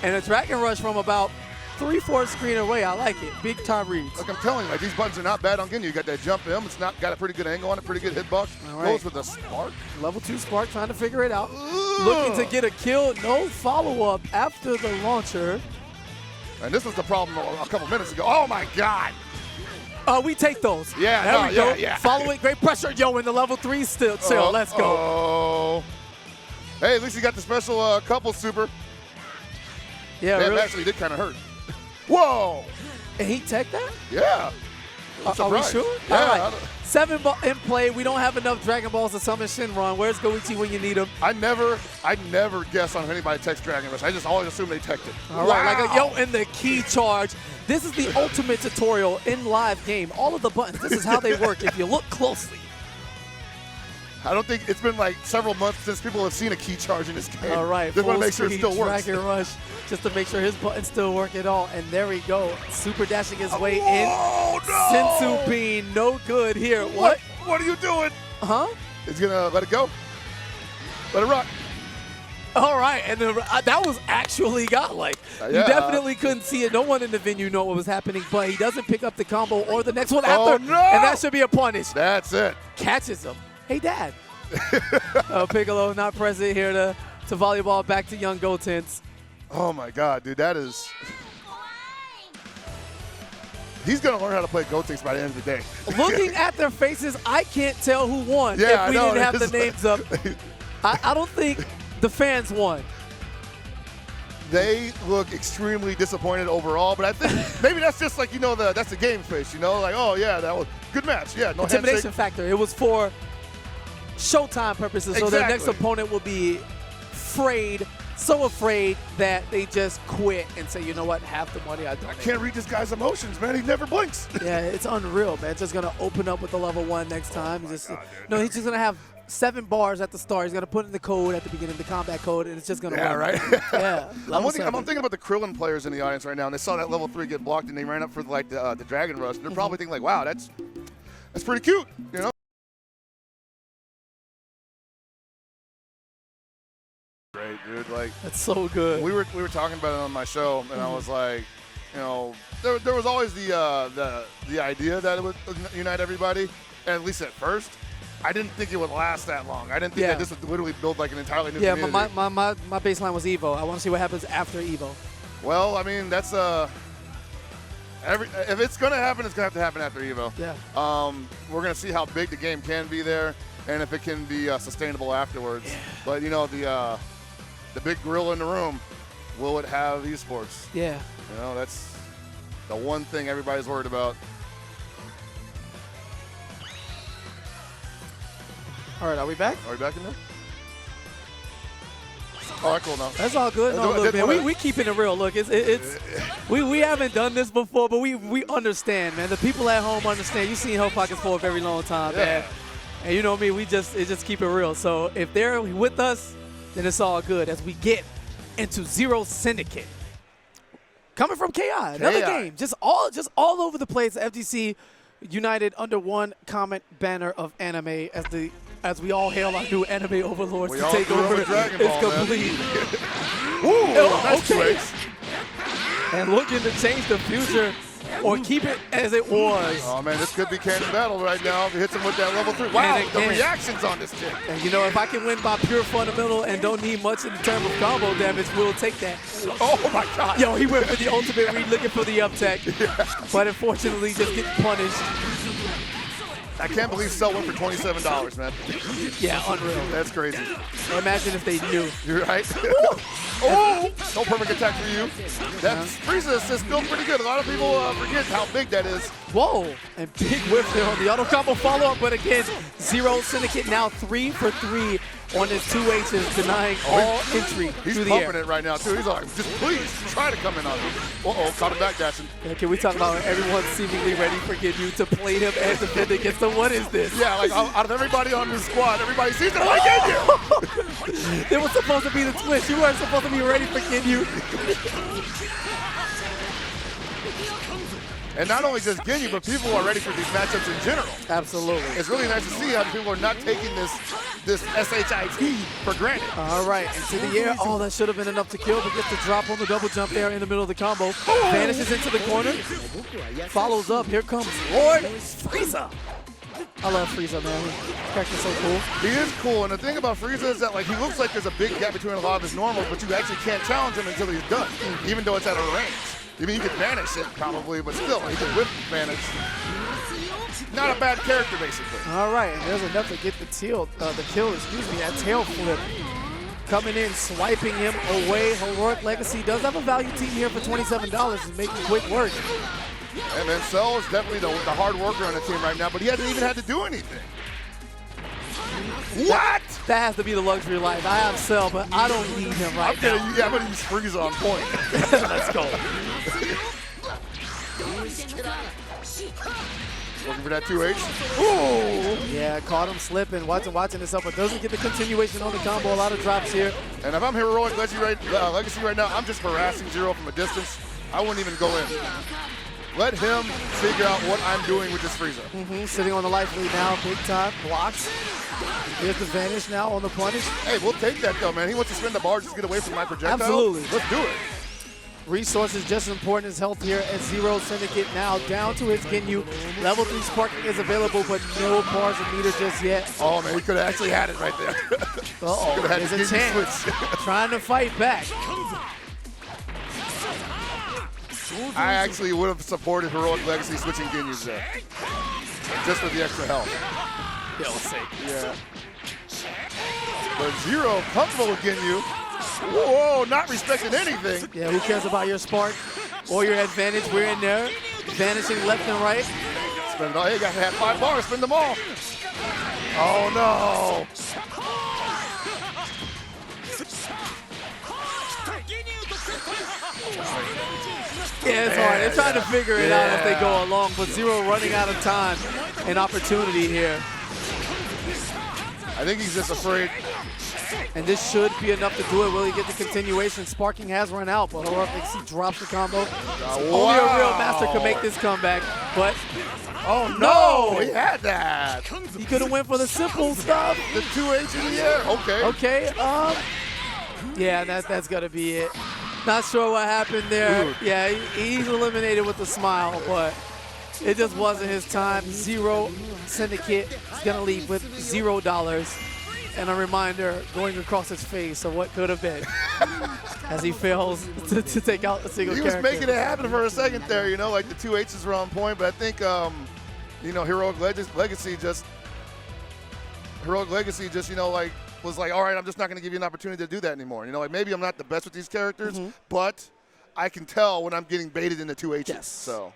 And a Dragon Rush from about 3/4 screen away. I like it. Big time reads. Look, I'm telling you, like, these buttons are not bad on Ginyu. You got that jump M. It's not got a pretty good angle on it, pretty good hitbox. All right. Goes with a spark. Level 2 Spark trying to figure it out. Looking to get a kill. No follow-up after the launcher. And this was the problem a couple minutes ago. Oh, my God. We take those. Yeah, there no, we go. yeah. Follow it. Great pressure. Yo, in the level 3 still. Let's go. Oh. Hey, at least he got the special couple super. Yeah, That really. actually did kind of hurt. Whoa. And he tech that? Yeah. I'm Are we surprised. sure? Yeah. All right. 7 ball in play. We don't have enough Dragon Balls to summon Shinron. Where's Goichi when you need him? I never guess on if anybody techs Dragon Rush. I just always assume they teched it. All right, like yo in the key charge. This is the ultimate tutorial in live game. All of the buttons, this is how they work if you look closely. I don't think it's been like several months since people have seen a key charge in this game. All right, Just want full to make sure it speed still works. Dragon Rush, just to make sure his buttons still work at all. And there we go, super dashing his way Oh, in. no! Sensu Bean, no good here. What? What are you doing? Huh? He's gonna let it go. Let it rock. All right, and that was actually godlike. You Yeah. definitely couldn't see it. No one in the venue know what was happening, but he doesn't pick up the combo or the next one Oh, after. no! And that should be a punish. That's it. Catches him. Hey, Dad. Piccolo not present here to volleyball back to young Gotenks. Oh my God, dude, that is. He's gonna learn how to play Gotenks by the end of the day. Looking at their faces, I can't tell who won Yeah, if we I know, didn't have it the is. names up. I don't think the fans won. They look extremely disappointed overall, but I think maybe that's just like, that's the game face, like, oh yeah, that was a good match. Yeah, no Intimidation handshake. factor. It was for showtime purposes, so their next Exactly. opponent will be so afraid that they just quit and say, you know what, half the money I don't. I can't read this guy's emotions, man. He never blinks. Yeah, it's unreal, man. It's just gonna open up with the level 1 next time. God, dude. No, he's just gonna have 7 bars at the start. He's gonna put in the code at the beginning, the combat code, and it's just gonna Yeah, work. right? Yeah. I'm level thinking 7. about the Krillin players in the audience right now, and they saw that level 3 get blocked, and they ran up for like the Dragon Rush. They're probably thinking like, wow, that's pretty cute, Great, dude. Like, That's so good. we were talking about it on my show, and I was like, there was always the idea that it would unite everybody, and at least at first, I didn't think it would last that long. I didn't think that this would literally build like an entirely new Yeah, community. but my baseline was Evo. I want to see what happens after Evo. Well, I mean, that's if it's gonna happen, it's gonna have to happen after Evo. Yeah. We're gonna see how big the game can be there, and if it can be sustainable afterwards. Yeah. But the big gorilla in the room, will it have esports? Yeah. That's the one thing everybody's worried about. All right, are we back? Are we back in there? All right, cool now. That's all good. No, look, man, we keeping it real. Look, we haven't done this before, but we understand, man. The people at home understand. You've seen Hellpockets for a very long time, man. And you know me, we just keep it real. So if they're with us, then it's all good as we get into Zero Syndicate. Coming from KI, another game, just all over the place. FGC united under one common banner of anime as we all hail our new anime overlords We to all take grew up over. with Dragon It's Ball, man. complete. Ooh, nice okay. twitch. And looking to change the future or keep it as it was. Oh man, this could be Cannon Battle right now. If he hits him with that level 3. Wow, And the again. reactions on this kid. And if I can win by pure fundamental and don't need much in terms of combo damage, we'll take that. Oh my God. Yo, he went for the ultimate read looking for the up tech. But unfortunately just getting punished. I can't believe Cell went for $27, man. Yeah, unreal. That's crazy. Imagine if they knew. You're right. Oh, no perfect attack for you. That Frieza assist still pretty good. A lot of people forget how big that is. Whoa, and big whiff there on the auto combo follow-up, but again, Zero Syndicate now 3 for 3 on his 2Hs, denying all entry He's through the pumping air. it right now, too. He's like, just please, try to come in on him. Uh-oh, caught him back dashing. Yeah, can we talk about everyone seemingly ready for Ginyu to play him and defend against him? What is this? Yeah, like out of everybody on the squad, everybody sees him like Ginyu. It was supposed to be the twist. You weren't supposed to be ready for Ginyu. And not only just Ginyu, but people are ready for these matchups in general. Absolutely. It's really nice to see how people are not taking this SHIT for granted. All right, into the air. Oh, that should have been enough to kill, but gets the drop on the double jump there in the middle of the combo. Vanishes into the corner. Follows up. Here comes Lord Frieza. I love Frieza, man. This character's so cool. He is cool, and the thing about Frieza is that like he looks like there's a big gap between a lot of his normals, but you actually can't challenge him until he's done, even though it's at a range. I mean, you could banish it probably, but still, he can whip vanish. Not a bad character, basically. All right, and there's enough to get the kill, that tail flip. Coming in, swiping him away. Heroic Legacy does have a value team here for $27. He's making quick work. And then Cell is definitely the hard worker on the team right now, but he hasn't even had to do anything. What? That has to be the luxury life. I have Cell, but I don't need him right now. I'm going to use Frieza on point. Let's go. Looking for that 2H. Ooh! Yeah, caught him slipping. Watching this up, but doesn't get the continuation on the combo. A lot of drops here. And if I'm Heroic Legacy right now, I'm just harassing Zero from a distance. I wouldn't even go in. Let him figure out what I'm doing with this Frieza. Sitting on the life lead now, big time. Blocks. Here's the vanish now on the punish. Hey, we'll take that though, man. He wants to spin the bar just to get away from my projectile. Absolutely. Let's do it. Resources just as important as health here as Zero Syndicate now down to his Ginyu. Level 3 sparking is available, but no bars or meter just yet. Oh man, he could have actually had it right there. Uh-oh, there's a chance. Trying to fight back. I actually would have supported Heroic Legacy switching Ginyu's there. Just for the extra health. Yeah. But Zero comfortable with Ginyu. Whoa, not respecting anything. Yeah, who cares about your spark or your advantage? We're in there. Vanishing left and right. Spin it all. Hey, you got to have 5 bars. Spin them all. Oh, no. Yeah, it's hard. They're trying to figure it out as they go along, but Zero running out of time and opportunity here. I think he's just afraid. And this should be enough to do it. Will he get the continuation? Sparking has run out, but Heroic Legacy drops the combo. Only a real master can make this comeback, but oh no, he had that. He could have went for the simple stuff. The 2H in the air. Okay. Okay. Yeah, that's gonna be it. Not sure what happened there. Dude. Yeah, he's eliminated with a smile, but it just wasn't his time. Zero Syndicate is gonna leave with $0. And a reminder going across his face of what could have been as he fails to take out a single character. He was making it happen for a second there, you know, like the 2Hs were on point, but I think, you know, Heroic Legacy just, you know, like, was like, all right, I'm just not going to give you an opportunity to do that anymore. You know, like maybe I'm not the best with these characters, but I can tell when I'm getting baited into 2Hs. Yes. So.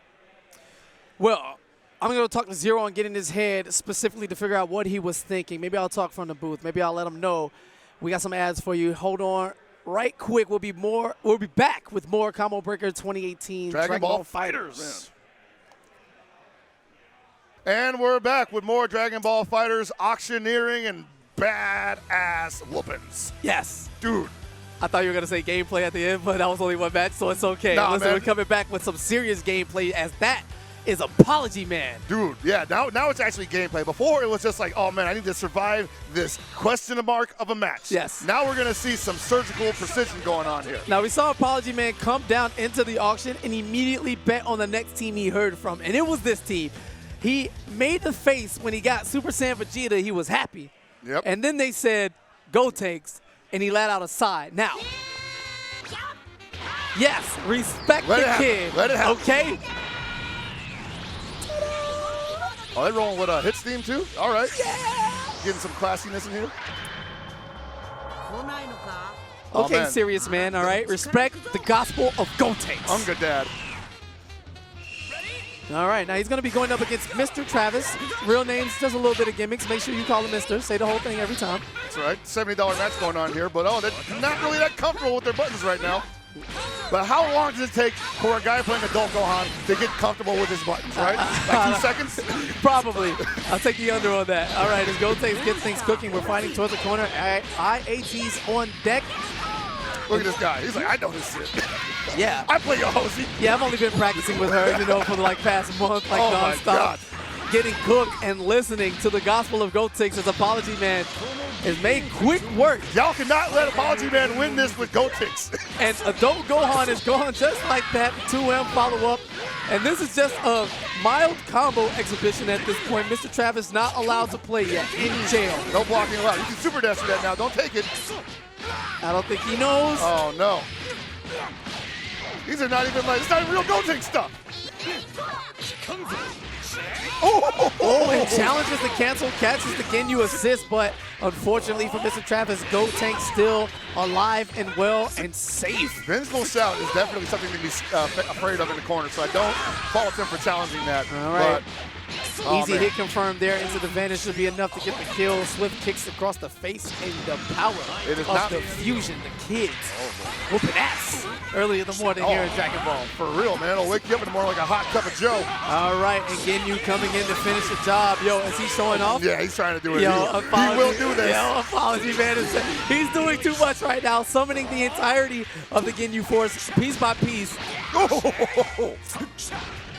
Well, I'm going to talk to Zero and get in his head specifically to figure out what he was thinking. Maybe I'll talk from the booth. Maybe I'll let him know. We got some ads for you. Hold on right quick. We'll be back with more Combo Breaker 2018 Dragon Ball Fighterz. And we're back with more Dragon Ball Fighterz auctioneering and badass whoopings. Yes. Dude. I thought you were going to say gameplay at the end, but that was only one match, so it's okay. Nah, Listen, man. we're coming back with some serious gameplay as that is Apology Man. Dude, yeah, now it's actually gameplay. Before it was just like, oh man, I need to survive this question mark of a match. Yes. Now we're gonna see some surgical precision going on here. Now we saw Apology Man come down into the auction and immediately bet on the next team he heard from, and it was this team. He made the face when he got Super Saiyan Vegeta, he was happy. Yep. And then they said, go takes, and he let out a sigh. Now, yes, respect the kid. Let it happen. Okay? Oh, they rolling with a hit steam too? All right. Yeah. Getting some classiness in here. Okay, man. serious man, all right? Respect the gospel of Gotenks. Unga Dad. All right, now he's going to be going up against Mr. Travis. Real names, just a little bit of gimmicks. Make sure you call him Mr. Say the whole thing every time. That's right. $70 match going on here, but they're not really that comfortable with their buttons right now. But how long does it take for a guy playing Adult Gohan to get comfortable with his buttons, right? Like 2 seconds? Probably. I'll take the under on that. All right, as Gotenks get things cooking, we're fighting towards the corner. IAT's on deck. Look at this guy. He's like, I know this shit. Yeah. I play Yohosi. Yeah, I've only been practicing with her, for the past month, like Oh my nonstop. God. Getting cooked and listening to the gospel of Gotenks as Apology Man is made quick work. Y'all cannot let Apology Man win this with Gotenks. And Adult Gohan is gone just like that. 2M follow-up. And this is just a mild combo exhibition at this point. Mr. Travis not allowed to play yet, in jail. No blocking allowed. You can super dash that now. Don't take it. I don't think he knows. Oh, no. These are not even it's not even real Gotenks stuff. Oh, and challenges the cancel, catches the Ginyu assist, but unfortunately for Mr. Travis, Gotenks still alive and well and safe. Vengeful Shout is definitely something to be afraid of in the corner, so I don't fault him for challenging that. All right. Easy man. hit confirmed there into the vanish should be enough to get the kill. Swift kicks across the face and the power of the fusion. The kids whooping ass early in the morning here in Dragon Ball. For real, man. It'll wake you up in the morning like a hot cup of joe. All right, and Ginyu coming in to finish the job. Yo, is he showing off? Yeah, he's trying to do it. Yo, he will do this. Yo, Apology Man. He's doing too much right now, summoning the entirety of the Ginyu Force piece by piece.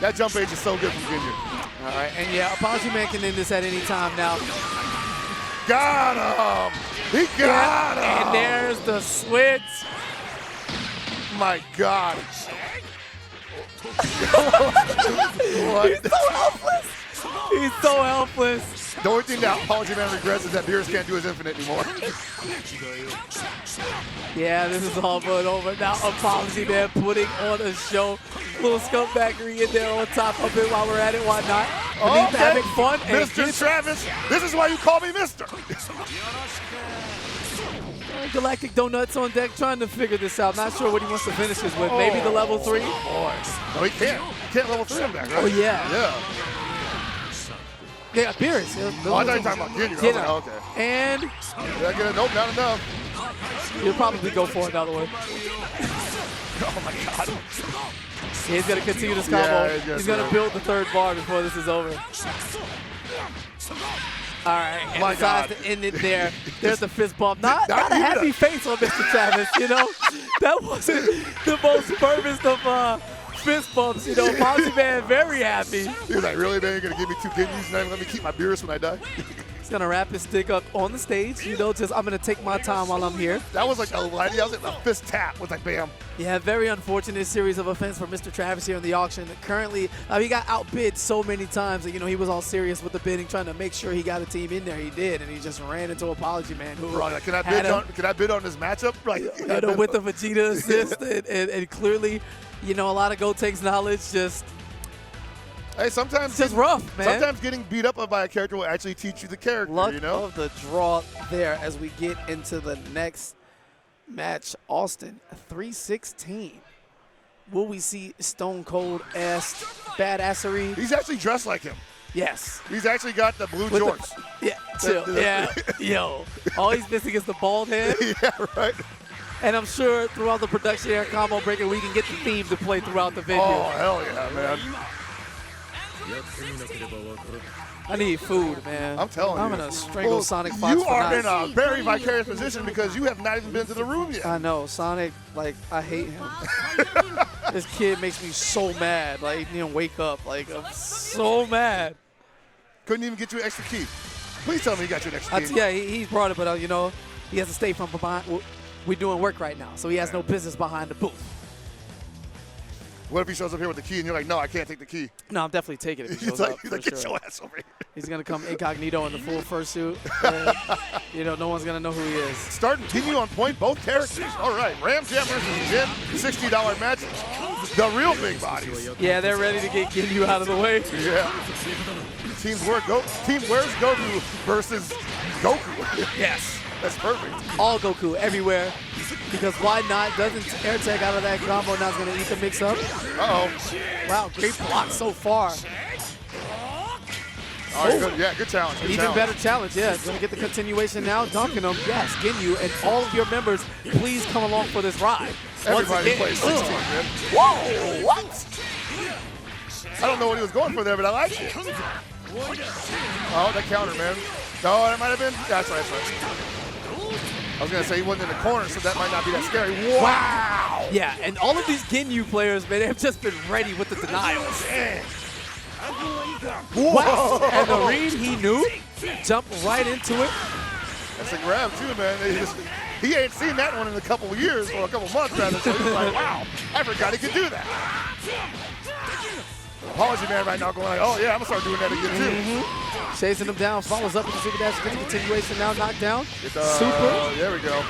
That jump age is so good from Ginyu. All right, and yeah, Apology Man can end this at any time now. Got him! He got him! And there's the switch. My God. What? He's so helpless. He's so helpless. The only thing that Apology Man regrets is that Beerus can't do his infinite anymore. Yeah, this is all but over. Now Apology Man putting on a show. Little scumbaggery in there on top of it while we're at it. Why not? He's having fun. Mr. Travis, this is why you call me Mr. Galactic Donuts on deck trying to figure this out. Not sure what he wants to finish this with. Maybe the level 3? Boy. No, he can't. He can't level 3 him back, right? Oh, yeah. Yeah. Yeah, Beerus. I thought you were talking about Ginyu. I was like, okay. And Did I get it? Nope, not enough. he'll probably go for another one. Oh, my God. He's going to continue this combo. Yeah, he's going to build the third bar before this is over. All right, and decides to end it there. There's the fist bump. Not a happy face on Mr. Travis, That wasn't the most fervent of fist bumps, Apology Man very happy. He was like, really, man? You're going to give me 2 Ginyus and then let me keep my Beerus when I die? He's going to wrap his stick up on the stage, just I'm going to take my time while I'm here. That was like a fist tap. Was like, bam. Yeah, very unfortunate series of events for Mr. Travis here in the auction. Currently, he got outbid so many times that, he was all serious with the bidding, trying to make sure he got a team in there. He did, and he just ran into Apology Man. Who like, can I bid on this matchup? Like, with the Vegeta assist, and clearly, a lot of Gotenks knowledge just... Hey, sometimes it's just rough, man. Sometimes getting beat up by a character will actually teach you the character, Luck of the draw there as we get into the next match. Austin, 316. Will we see Stone Cold-esque badassery? He's actually dressed like him. Yes. He's actually got the blue jorts. Yo. All he's missing is the bald head. Yeah, right. And I'm sure throughout the production here, Combo Breaker, we can get the theme to play throughout the video. Oh, hell yeah, man. I need food, man. I'm telling you. I'm in a strangle Sonic Fox. You are in a very vicarious position because you have not even been to the room yet. I know. Sonic, I hate him. This kid makes me so mad. Wake up. I'm so mad. Couldn't even get you an extra key. Please tell me he got you an extra key. Yeah, he's brought it, but, he has to stay from behind. We're doing work right now, so he has no business behind the booth. What if he shows up here with the key and you're like, no, I can't take the key? No, I'm definitely taking it if he shows up. He's like, get your ass over here. He's going to come incognito in the full fursuit. And, no one's going to know who he is. Starting Ginyu on point, both characters. All right, Ram Jam versus Jin, $60 match. The real big bodies. Yeah, they're ready to get Ginyu out of the way. Yeah. Team Where's Goku versus Goku. Yes. That's perfect. All Goku everywhere. Because why not? Doesn't air tag out of that combo, now it's going to eat the mix up. Uh-oh. Wow, great block so far. All right, good. Yeah, good challenge. Good Even challenge. better challenge, yeah. It's going to get the continuation now. Dunking him, yes, Ginyu, and all of your members, please come along for this ride. Everybody plays 16, man. Whoa, what? I don't know what he was going for there, but I like it. Oh, that counter, man. No, that might have been. That's right, that's right. I was going to say he wasn't in the corner, so that might not be that scary. Wow! Yeah, and all of these Ginyu players, man, have just been ready with the denials. Wow! And the read he knew, jumped right into it. That's a grab, too, man. He ain't seen that one in a couple of years, or a couple of months, rather. So he's like, wow, I forgot he could do that. Apology man right now going like, oh yeah, I'm going to start doing that again, too. Chasing him down, follows up with the super dash, gets the continuation now, knockdown. Super. There we go.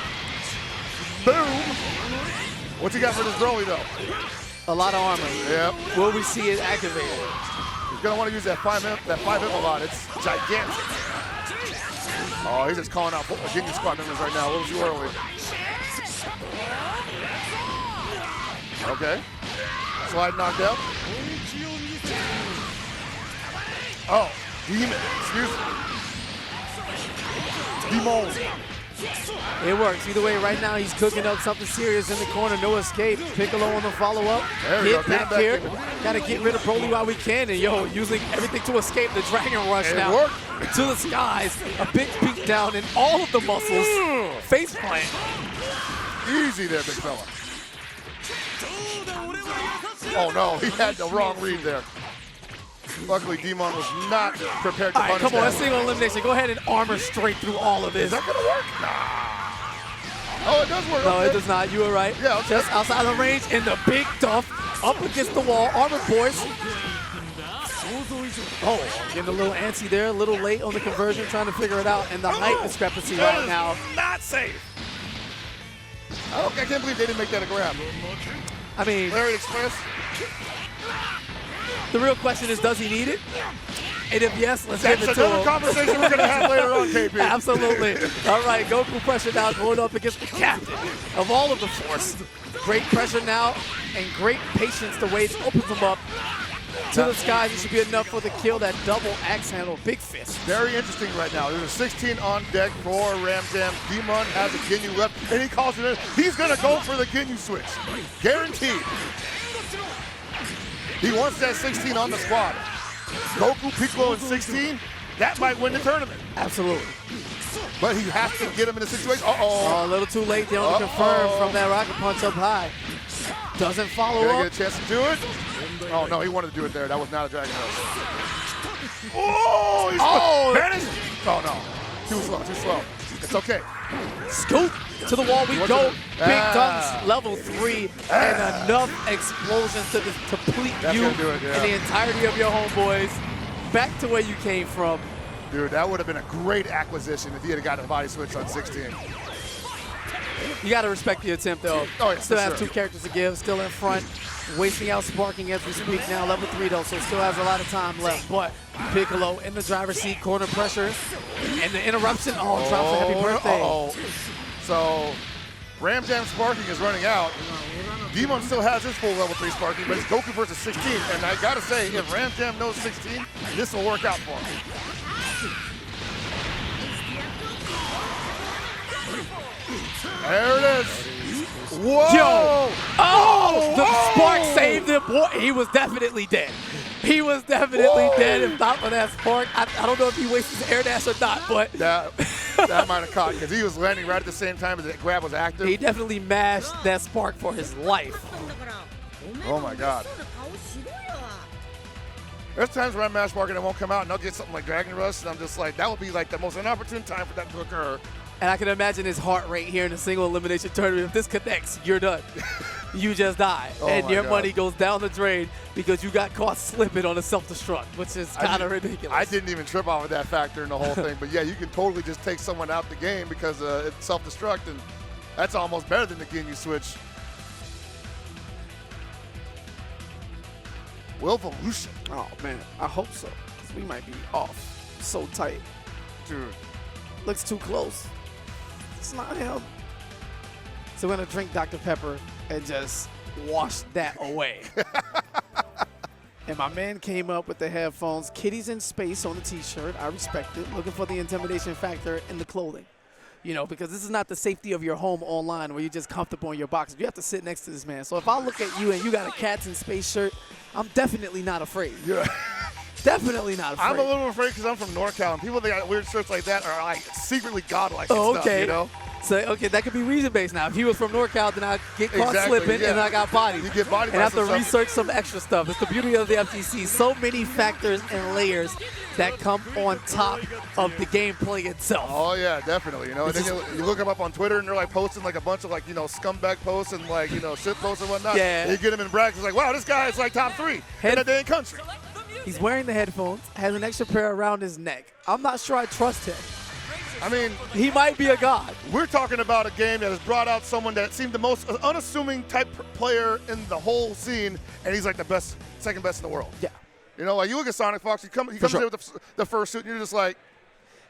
Boom. What you got for this Broly, though? A lot of armor. Yep. Will we see it activated? He's going to want to use that 5M a lot. It's gigantic. Oh, he's just calling out Ginyu squad members right now. A little too early. Okay. Slide knocked out. Oh, Demon. Excuse me. Demon. It works. Either way, right now he's cooking up something serious in the corner. No escape. Piccolo on the follow-up. Hit back here. Got to get rid of Broly while we can. And, yo, using everything to escape the Dragon Rush now. Worked. To the skies. A big beat down in all of the muscles. Face plant. Easy there, big fella. Oh, no. He had the wrong read there. Luckily, Demon was not prepared to punish that. Come on, that's single elimination. Go ahead and armor straight through all of this. Is that going to work? Nah. Oh, it does work. No, okay. it does not. You were right. Yeah, okay. Just outside the range in the big dump. Up against the wall. Armor boys. Oh, getting a little antsy there. A little late on the conversion, trying to figure it out. And the height discrepancy right now. Not safe. I can't believe they didn't make that a grab. I mean, Larry Express. The real question is, does he need it? And if yes, let's give it to him. That's another conversation we're going to have later on, KP. Absolutely. All right, Goku pressure now going up against the captain of all of the Force. Great pressure now and great patience the way it opens him up to the skies. It should be enough for the kill. That double axe handle, big fist. Very interesting right now. There's a 16 on deck for Ram Jam. Demon has a Ginyu left, and he calls it in. He's going to go for the Ginyu switch. Guaranteed. He wants that 16 on the squad. Goku, Piccolo, and 16, that might win the tournament. Absolutely. But he has to get him in a situation. Uh-oh. A little too late. They only confirmed from that rocket punch up high. Doesn't follow up. Get a chance to do it. Oh, no, he wanted to do it there. That was not a Dragon Rush. Oh, vanished. Oh, no. Too slow, too slow. It's okay. Scoop to the wall we go. Big dunks, level 3, and enough explosions to deplete you and the entirety of your homeboys back to where you came from. Dude, that would have been a great acquisition if he had gotten a body switch on 16. You got to respect the attempt, though. Oh, yeah, still has 2 characters to give, still in front. Wasting out sparking as we speak now. Level 3, though, so still has a lot of time left. But Piccolo in the driver's seat, corner pressure, and the interruption. Oh, drops a happy birthday. So, Ram Jam sparking is running out. Demon still has his full level 3 sparking, but it's Goku versus 16. And I got to say, if Ram Jam knows 16, this will work out for him. There it is. Whoa! Yo! Oh! The spark saved him. Boy, he was definitely dead. He was definitely dead if not for that spark. I don't know if he wasted his air dash or not, but that might have caught because he was landing right at the same time as the grab was active. He definitely mashed that spark for his life. Oh my God. There's times where I mash spark and it won't come out and I'll get something like Dragon Rush and I'm just like, that would be like the most inopportune time for that to occur. And I can imagine his heart rate here in a single elimination tournament. If this connects, you're done. You just die. And your money goes down the drain because you got caught slipping on a self-destruct, which is kind of ridiculous. I didn't even trip off of that factor in the whole thing. But yeah, you can totally just take someone out the game because it's self-destruct, and that's almost better than the Ginyu switch. Willvolution. Oh, man. I hope so, because we might be off so tight. Dude. Looks too close. It's not him. So we're going to drink Dr. Pepper and just wash that away. And my man came up with the headphones. Kitty's in space on the T-shirt. I respect it. Looking for the intimidation factor in the clothing. You know, because this is not the safety of your home online where you're just comfortable in your boxes. You have to sit next to this man. So if I look at you and you got a Cats in Space shirt, I'm definitely not afraid. Yeah. Definitely not afraid. I'm a little afraid because I'm from NorCal, and people that got weird shirts like that are like secretly godlike Oh, and stuff, okay. you know? So, okay, that could be reason-based now. If he was from NorCal, then I'd get caught Exactly, slipping, yeah. and I got bodied. You get bodied and by have to some stuff. research some extra stuff. It's the beauty of the FTC. So many factors and layers that come on top of the gameplay itself. Oh, yeah, definitely. You know, and then you look them up on Twitter, and they're like posting like a bunch of like, you know, scumbag posts and like, you know, shit posts and whatnot. Yeah. And you get them in brackets. It's like, wow, this guy is like top 3 in a day in country. He's wearing the headphones, has an extra pair around his neck. I'm not sure I trust him. I mean, He might be a god. we're talking about a game that has brought out someone that seemed the most unassuming type player in the whole scene, and he's like the best, second best in the world. Yeah. You know, like you look at Sonic Fox, he comes sure. in with the first suit, and you're just like,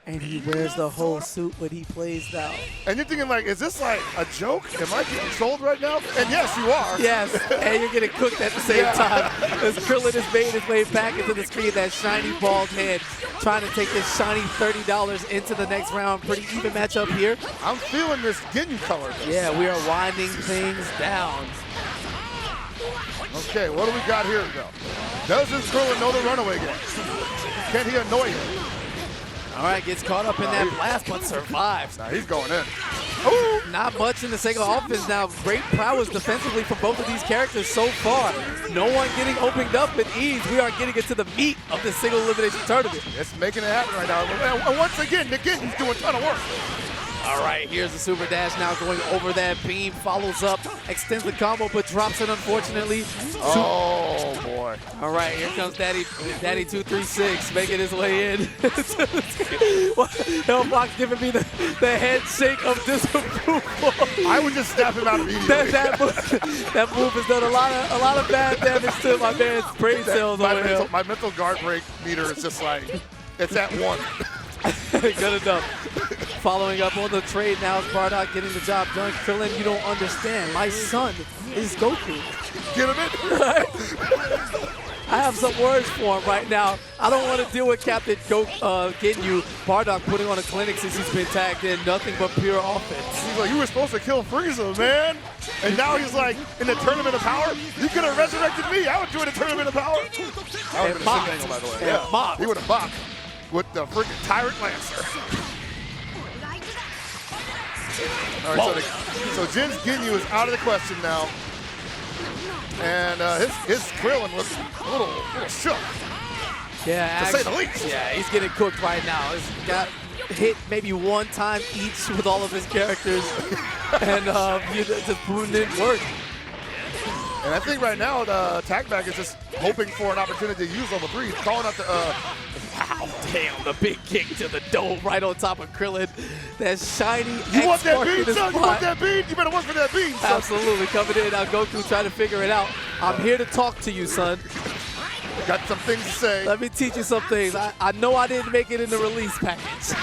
And he wears the whole suit when he plays now. and you're thinking like, is this like a joke? Am I getting trolled right now? And yes, you are. Yes, and you're getting cooked at the same time. As Krillin has made his way back into the screen, that shiny bald head, trying to take this shiny $30 into the next round. Pretty even matchup here. I'm feeling this Ginyu color. Though. Yeah, we are winding things down. Okay, what do we got here, though? Does this Krillin know the runaway game? Can he annoy him? All right, gets caught up in that blast, but survives. Nah, he's going in. Ooh, not much in the second offense now. Great prowess defensively from both of these characters so far. No one getting opened up with ease. We are getting into the meat of the single elimination tournament. It's making it happen right now. And once again, Ginnyu's doing a ton of work. All right, here's the super dash now going over that beam, follows up, extends the combo, but drops it unfortunately. Oh, boy. All right, here comes Daddy 236 making his way in. Hellpockets giving me the head shake of disapproval. I would just snap him out immediately. that move has done a lot of bad damage to my man's brain cells over here. My mental guard break meter is just like, it's at 1. Good enough. Following up on the trade now is Bardock getting the job done. Krillin, you don't understand. My son is Goku. Get him in. I have some words for him right now. I don't want to deal with Captain Ginyu. Bardock putting on a clinic since he's been tagged in. Nothing but pure offense. He's like, you were supposed to kill Frieza, man. And now he's like, in the Tournament of Power, you could have resurrected me. I would do it in the Tournament of Power. That would have been a sick angle, by the way. And mopped. He would have mopped with the freaking Tyrant Lancer. All right, so Jin's Ginyu is out of the question now. And his Krillin looks a little shook, Yeah, to say the least. Yeah, he's getting cooked right now. He's got hit maybe one time each with all of his characters, and the boon didn't work. And I think right now the Tackback is just hoping for an opportunity to use level 3. He's calling out the Wow, damn, the big kick to the dome right on top of Krillin. That shiny You want that X-Mark in bean, his son? You spot. want that bean? You better work for that bean, son. Absolutely, coming in now, Goku trying to figure it out. I'm here to talk to you, son. Got some things to say. Let me teach you some things. I know I didn't make it in the release package,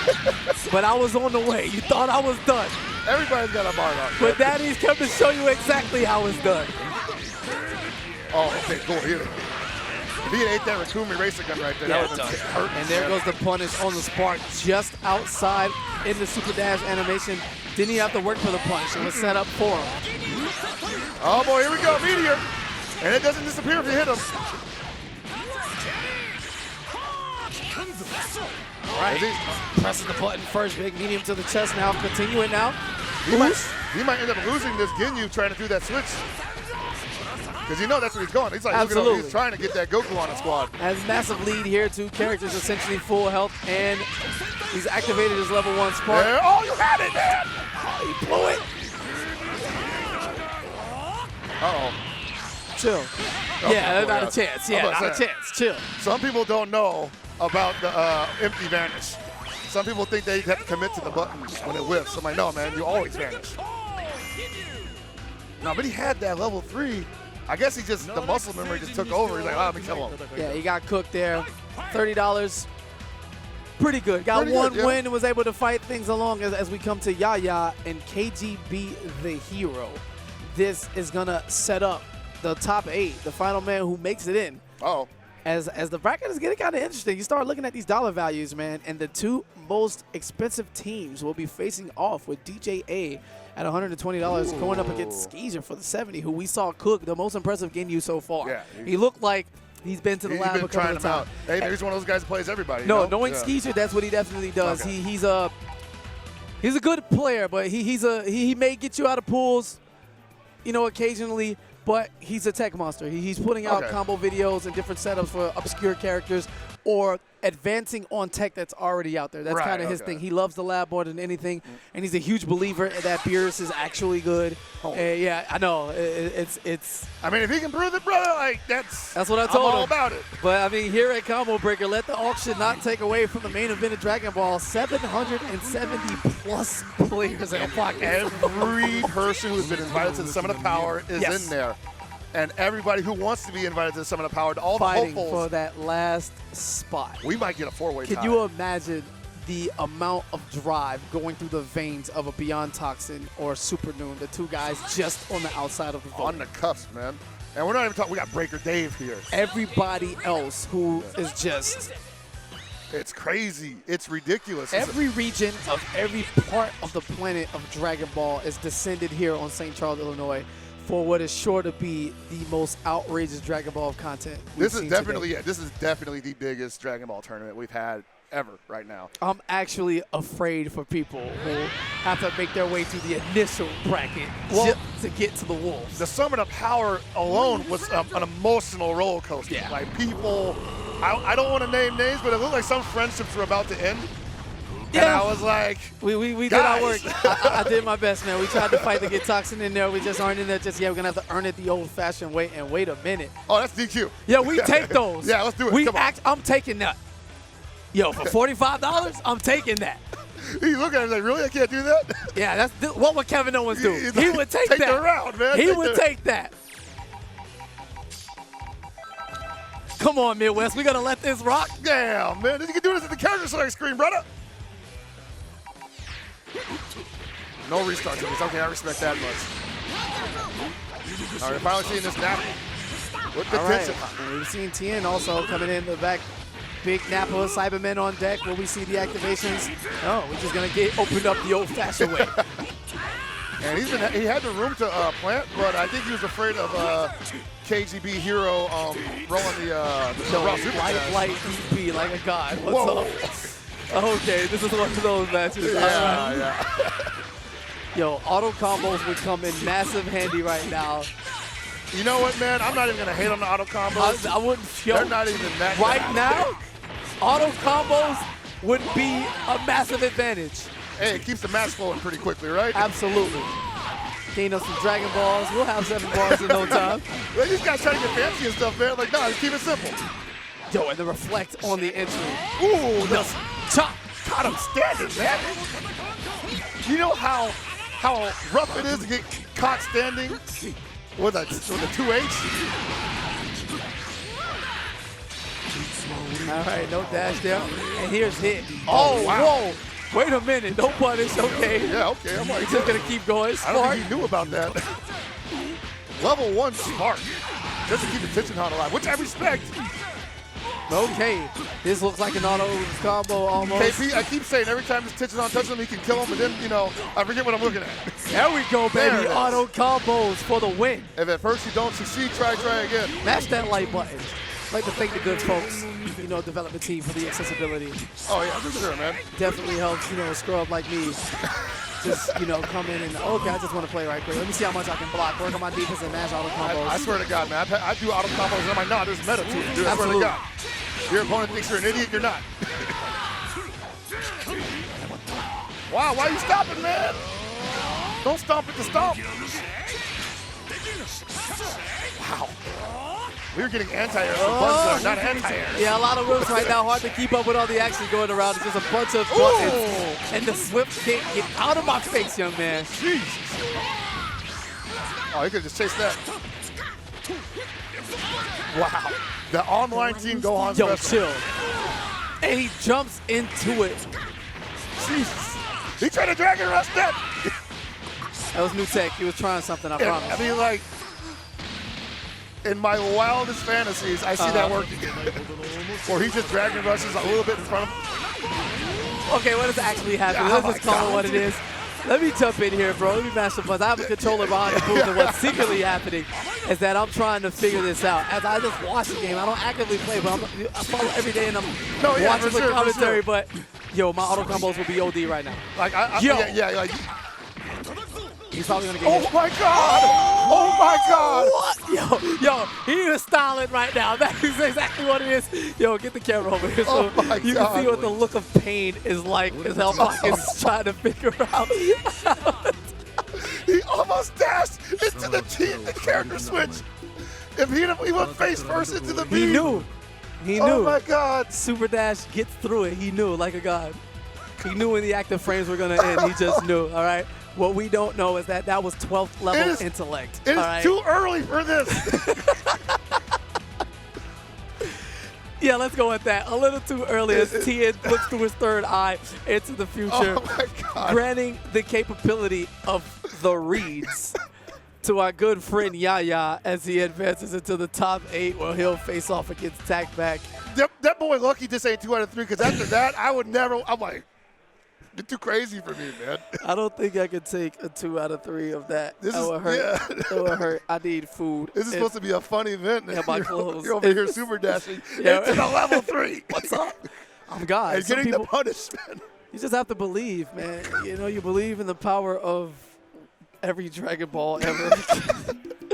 but I was on the way. You thought I was done, Everybody's got a Bardock. but Daddy's come to show you exactly how it's done. Oh, okay, cool. If he had ate that Rakumi racer gun right there, that would have been hurt. And there goes the punish on the spark just outside in the super dash animation. Didn't he have to work for the punish? It was set up for him. Oh boy, here we go, Meteor. And it doesn't disappear if you hit him. All right, pressing the button first, big medium to the chest now, continuing now. He might end up losing this Ginyu trying to do that switch. Because you know that's where he's going. He's like, look at him. He's trying to get that Goku on the squad. Has massive lead here, 2 characters essentially full health, and he's activated his level 1 spark. Yeah. Oh, you had it, man! Oh, he blew it. Uh-oh. Chill. Okay, Yeah, cool, not yeah. a chance. I'm Yeah, about to not a say. chance. Chill. Some people don't know about the empty vanish. Some people think they have to commit to the button when it whiffs. I'm like, no, man, you always vanish. No, but he had that level 3. I guess the muscle memory just took over. He's like, oh, let me kill him. Yeah, he got cooked there. $30. Pretty good. Got Pretty one good, yeah. win and was able to fight things along as we come to Yaya and KGB the Hero. This is going to set up the top 8, the final man who makes it in. Oh. As the bracket is getting kind of interesting, you start looking at these dollar values, man, and the 2 most expensive teams will be facing off with DJA at $120 going up against Skeezer for the 70, who we saw cook the most impressive Ginyu so far. Yeah, he looked like he's been to the lab a couple of times. Hey, maybe he's one of those guys that plays everybody. No, knowing Skeezer, that's what he definitely does. Okay. He's a good player, but he may get you out of pools, you know, occasionally. But he's a tech monster. He's putting out combo videos and different setups for obscure characters or advancing on tech that's already out there. That's kind of his thing. He loves the lab more than anything, and he's a huge believer that Beerus is actually good. Yeah, I know. It's. I mean, if he can prove it, brother, like that's what I told him. I'm all about it. But, I mean, here at Combo Breaker, let the auction not take away from the main event of Dragon Ball. 770-plus players in Hellpockets. Every person who's been invited to the Summit of Power is in there. And everybody who wants to be invited to the Summit of Power, all fighting the hopefuls for that last spot. We might get a 4-way tie. Can you imagine the amount of drive going through the veins of a Beyond Toxin or Super Noon, the 2 guys just on the outside of the vote? On the cusp, man. And we're not even talking, we got Breaker Dave here. Everybody else who is just... It's crazy. It's ridiculous. Every region of every part of the planet of Dragon Ball is descended here on St. Charles, Illinois, for what is sure to be the most outrageous Dragon Ball content we've seen today. This is definitely the biggest Dragon Ball tournament we've had ever right now. I'm actually afraid for people who have to make their way through the initial bracket just to get to the Wolves. The Summit of Power alone was an emotional roller coaster. Yeah. Like people, I don't want to name names, but it looked like some friendships were about to end. Yeah. And I was like, we did our work. I did my best, man. We tried to fight to get Toxin in there. We just aren't in there just yet. We're going to have to earn it the old-fashioned way and wait a minute. Oh, that's DQ. Yeah, we take those. Yeah, let's do it. I'm taking that. Yo, for $45, I'm taking that. You look at him like, really? I can't do that? Yeah, what would Kevin Owens do? He would take that. Take the round, man. He would take that. Come on, Midwest. We're going to let this rock. Damn, man. You can do this at the character select screen, brother. No restart to this. Okay, I respect that much. All right, finally seeing this nap with the tension. And we've seen Tien also coming in the back. Big Nappa, Cybermen on deck. Will we see the activations? No, we're just going to get opened up the old-fashioned way. And he had the room to plant, but I think he was afraid of KGB Hero rolling the raw super light DP like a god. What's up? Okay, this is one of those matches. Yeah. Yo, auto combos would come in massive handy right now. You know what, man? I'm not even going to hate on the auto combos. I wouldn't feel. They're not even that right bad. now, auto combos would be a massive advantage. Hey, it keeps the match flowing pretty quickly, right? Absolutely. Gain us some Dragon Balls. We'll have 7 bars in no time. Well, these guys trying to get fancy and stuff, man. Like, nah, keep it simple. Yo, and the reflect on the entry. Ooh, the chop. Caught him standing, man. You know how rough it is to get caught standing with a 2H? All right, no dash there. And here's hit. Oh, wow. Whoa. Wait a minute. No punish. Okay. Yeah, okay. I'm like, he's just going to keep going. Smart. I don't think he knew about that. Level 1 smart. Just to keep the tension on alive, which I respect. Okay. This looks like an auto combo almost. KP, I keep saying every time this tension on touches him, he can kill him, but then, you know, I forget what I'm looking at. There we go, baby. Auto combos for the win. If at first you don't succeed, try again. Mash that like button. I'd like to thank the good folks, you know, development team for the accessibility. Oh, yeah, for sure, man. Definitely helps, you know, a scrub like me. Just, you know, come in and, okay, I just want to play right quick. Let me see how much I can block, work on my defense, and mash auto combos. I swear to God, man, I do auto combos, and I'm like, nah, there's meta to it, dude. I swear to God. Your opponent thinks you're an idiot, you're not. Wow, why are you stopping, man? Don't stomp it to stomp. Wow. We're getting anti-airs from buttons that are not anti-airs. Yeah, a lot of whips right now. Hard to keep up with all the action going around. It's just a bunch of buttons. And the Swift can't get out of my face, young man. Jesus. Oh, he could just chase that. Wow. The online team Gohan Yo, special. chill. And he jumps into it. Jesus. He tried to Dragon Rush that. That was new tech. He was trying something, I promise. I mean, like, in my wildest fantasies, I see that working. Or he just Dragon Rushes a little bit in front of him. Okay, what is actually happening? Let's just call it what it is. Let me jump in here, bro. Let me mash the buttons. I have a controller behind the booth, and what's secretly happening is that I'm trying to figure this out. As I just watch the game, I don't actively play, but I follow every day, and I'm watching the commentary. But, yo, my auto combos will be OD right now. Like, like, he's probably going to get hit. My God! Oh, my God! What? Yo, he is styling right now. That is exactly what it is. Yo, get the camera over here so you can see what the look of pain is like as Hellpockets trying to figure out. He almost dashed into the character switch. If he went face first into the beam. He knew. He knew. Oh, my God. Super Dash gets through it. He knew like a god. He knew when the active frames were going to end. He just knew, all right? What we don't know is that was 12th level intellect. It is too early for this. Yeah, let's go with that. A little too early as Tien looks through his third eye into the future. Oh, my God. Granting the capability of the reads to our good friend Yaya as he advances into the top 8 where he'll face off against Tackback. That boy Lucky just ain't 2 out of 3 because after that, I would never, I'm like, you're too crazy for me, man. I don't think I could take a 2 out of 3 of that. That would hurt. Yeah. That would hurt. I need food. This is supposed to be a fun event. Yeah, my clothes. You're over here super dashing into the level 3. What's up? I'm God. And getting the punishment. You just have to believe, man. You know, you believe in the power of every Dragon Ball ever.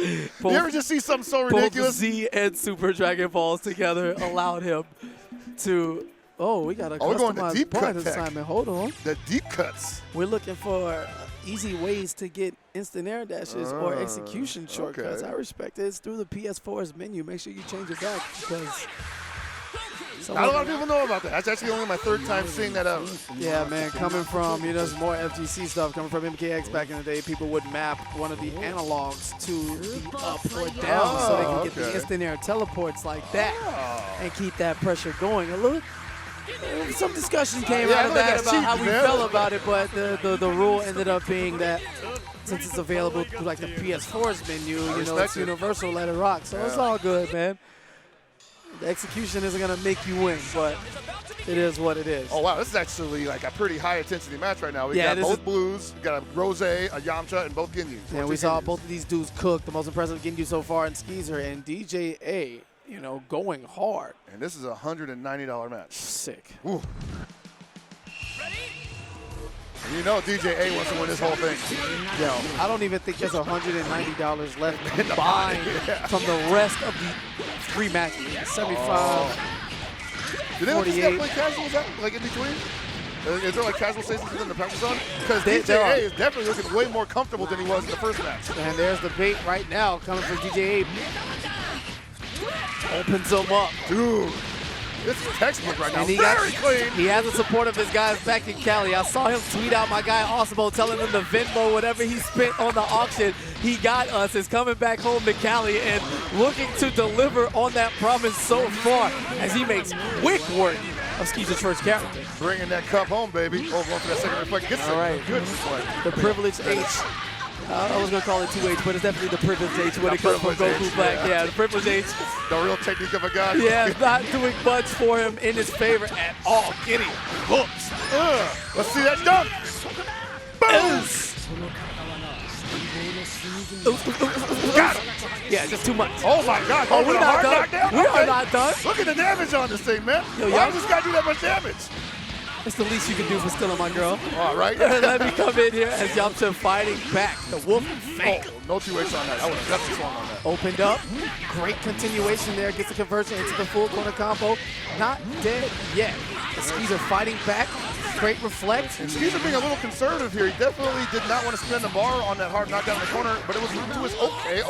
You ever just see something so ridiculous? Both Z and Super Dragon Balls together allowed him to. Oh, we got a customized point assignment. Hold on. The deep cuts. We're looking for easy ways to get instant air dashes or execution shortcuts. Okay. I respect it. It's through the PS4's menu. Make sure you change it back because. Not a lot of people know about that. That's actually only my 3rd time seeing that out. Yeah, man, coming from, there's more FGC stuff coming from MKX back in the day. People would map one of the analogs to the up or down so they can get the instant air teleports like that and keep that pressure going. Some discussion came out of that about how we felt about it, but the rule ended up being that since it's available through like the PS4's menu, it's universal, let it rock. So it's all good, man. The execution isn't going to make you win, but it is what it is. Oh, wow. This is actually like a pretty high-intensity match right now. We got both Blues, we got a Rose, a Yamcha, and both Ginyu. And we saw both of these dudes cook. The most impressive Ginyu so far in Skeezer and DJA, going hard. And this is a $190 match. Sick. Ooh. DJA wants to win this whole thing. Yo, I don't even think there's $190 left combined from the rest of the 3 matches. 75, Did anyone 48. just play casuals like in between? Is there like casual stations for them to practice on? Because DJA is definitely looking way more comfortable than he was in the first match. And there's the bait right now coming from DJA. Opens him up. Dude. This is textbook right now. And Very clean. He has the support of his guys back in Cali. I saw him tweet out my guy Osmo telling him to Venmo whatever he spent on the auction. He got us. Is coming back home to Cali and looking to deliver on that promise so far as he makes quick work of Skeezer's first character. Bringing that cup home, baby. Oh, going for that second reflect. Gets all right. Good reflect. The privileged H. I was going to call it 2H, but it's definitely the privileged H when it comes from Goku Black. Yeah, the privileged H. The real technique of a god. Yeah, not doing much for him in his favor at all. Getting hooks. Let's see that dunk. Boom. Got him. Yeah, just too much. Oh, my God. Oh, we're not done. We are not done. Look at the damage on this thing, man. Why does this guy do that much damage? It's the least you can do for stealing my girl. All right. Let me come in here as Yamcha fighting back. The wolf fake. No 2H on that. I would have definitely swung on that. Opened up. Great continuation there. Gets the conversion into the full corner combo. Not dead yet. The Skeezer fighting back. Great reflect. And Skeezer being a little conservative here. He definitely did not want to spend the bar on that hard knockdown in the corner, but it was okay.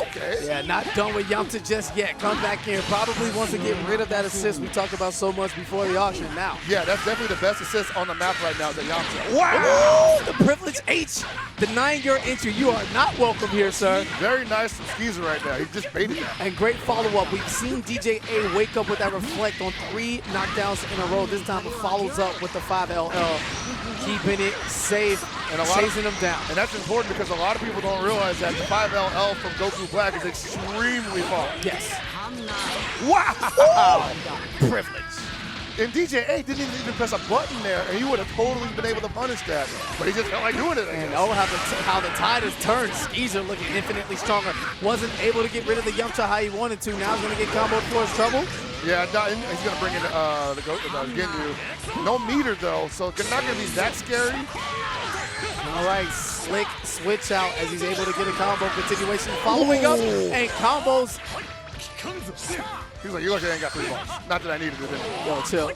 Yeah, not done with Yamcha just yet. Come back here. Probably wants to get rid of that assist we talked about so much before the auction now. Yeah, that's definitely the best assist on the map right now, the Yamcha. Wow! The privileged H reach, denying your entry. You are not welcome here, sir. Very nice from Skeezer right now. He just baited it. And great follow-up. We've seen DJA wake up with that reflect on 3 knockdowns in a row. This time it follows up with the 5LL, keeping it safe and chasing him down. And that's important because a lot of people don't realize that the 5LL from Goku Black is extremely far. Yes. Wow! Privilege. And DJA didn't even press a button there, and he would have totally been able to punish that. But he just felt like doing it. And how the tide has turned. Skeezer looking infinitely stronger. Wasn't able to get rid of the Yamcha how he wanted to. Now he's going to get comboed for his trouble. Yeah, he's going to bring in the Ginyu. No meter, though, so it's not going to be that scary. All right, slick switch out as he's able to get a combo continuation. Following up, and combos. He's like, you lucky I ain't got 3 balls. Not that I needed it anyway. Yo, chill.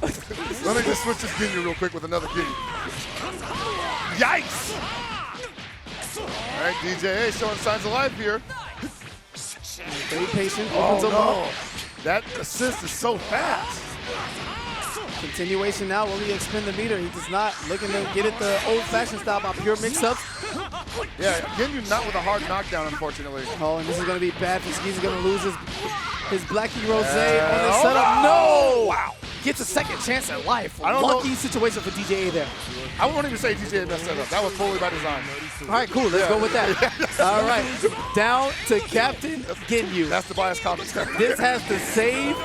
Let me just switch this Ginyu real quick with another Ginyu. Yikes! All right, DJA showing signs of life here. Very patient. Oh, Opens no. up. That assist is so fast. Continuation now. Will he expend the meter? He does not. Looking to get it the old-fashioned style by pure mix-ups. Yeah, Ginyu not with a hard knockdown, unfortunately. Oh, and this is going to be bad for Skeezer. Going to lose his Blackie Rose on the setup. No! Wow. Gets a second chance at life. Lucky situation for DJA there. I won't even say DJA messed that up. That was totally by design. All right, cool. Let's go with that. All right. Down to Captain Ginyu. That's the biased commentary. This has to save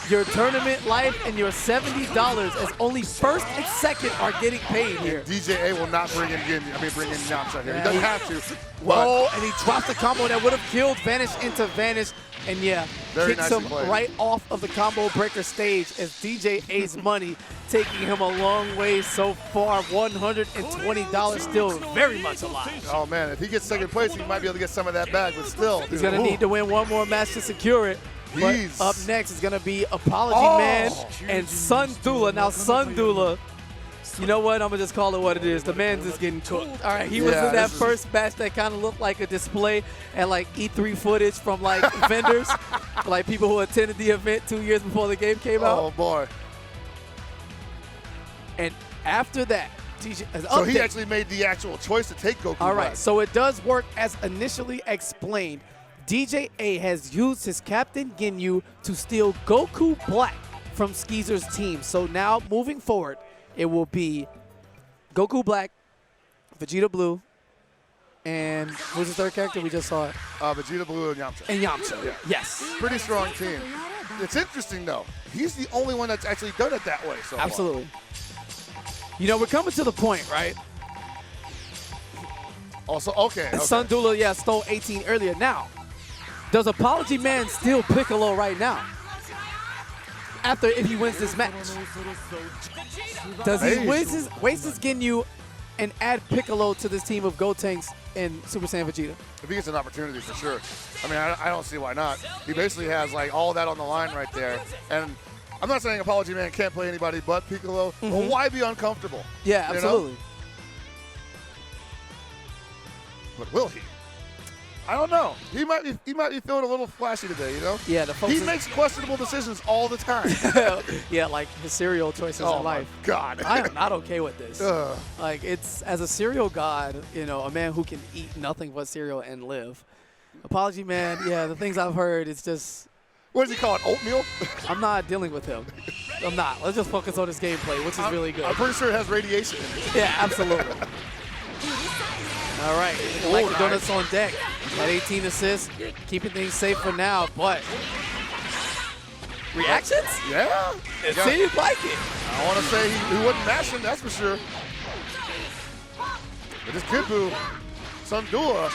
your tournament life and your $70 as only first and second are getting paid here. DJA will not bring in Ginyu. Bring in Yamcha here. He doesn't have to. Whoa, and he drops the combo that would have killed Vanish into Vanish. And yeah, kicks him right off of the combo breaker stage as DJA's money taking him a long way so far. $120 still very much alive. Oh man, if he gets second place, he might be able to get some of that back, but still. He's going to need to win one more match to secure it. But up next is going to be Apology Man and Sun Dula. Now, Sun Dula, you know what? I'm going to just call it what it is. The man's just getting cooked. All right, he was in that first batch that kind of looked like a display and like E3 footage from like vendors, like people who attended the event 2 years before the game came out. Oh, boy. And after that, so he actually made the actual choice to take Goku. All right, so it does work as initially explained. DJA has used his Captain Ginyu to steal Goku Black from Skeezer's team. So now, moving forward, it will be Goku Black, Vegeta Blue, and who's the third character? We just saw it. Vegeta Blue and Yamcha. And Yamcha, yeah. Yes. Pretty strong team. It's interesting, though. He's the only one that's actually done it that way so far. Absolutely. You know, we're coming to the point, right? Also, okay. Sun Dula, stole 18 earlier. Now, does Apology Man steal Piccolo right now? If he wins this match? Does he waste his Ginyu and add Piccolo to this team of Gotenks and Super Saiyan Vegeta? If he gets an opportunity, for sure. I mean, I don't see why not. He basically has like all that on the line right there. And I'm not saying Apology Man can't play anybody but Piccolo, but why be uncomfortable? Yeah, absolutely. You know? But will he? I don't know. He might be feeling a little flashy today, you know? Yeah, he makes questionable decisions all the time. Yeah, like his cereal choices in life. Oh, God. I am not okay with this. Like, it's, as a cereal god, you know, a man who can eat nothing but cereal and live. Apology Man, yeah, the things I've heard, it's just... What does he call it, oatmeal? I'm not dealing with him. I'm not. Let's just focus on his gameplay, which is really good. I'm pretty sure it has radiation in it. Yeah, absolutely. All right, like the donuts on deck. At 18 assists, keeping things safe for now, but reactions? Yeah. It seems like it. I want to say he wasn't mashing, that's for sure. But this Kid Buu, Sun Dula,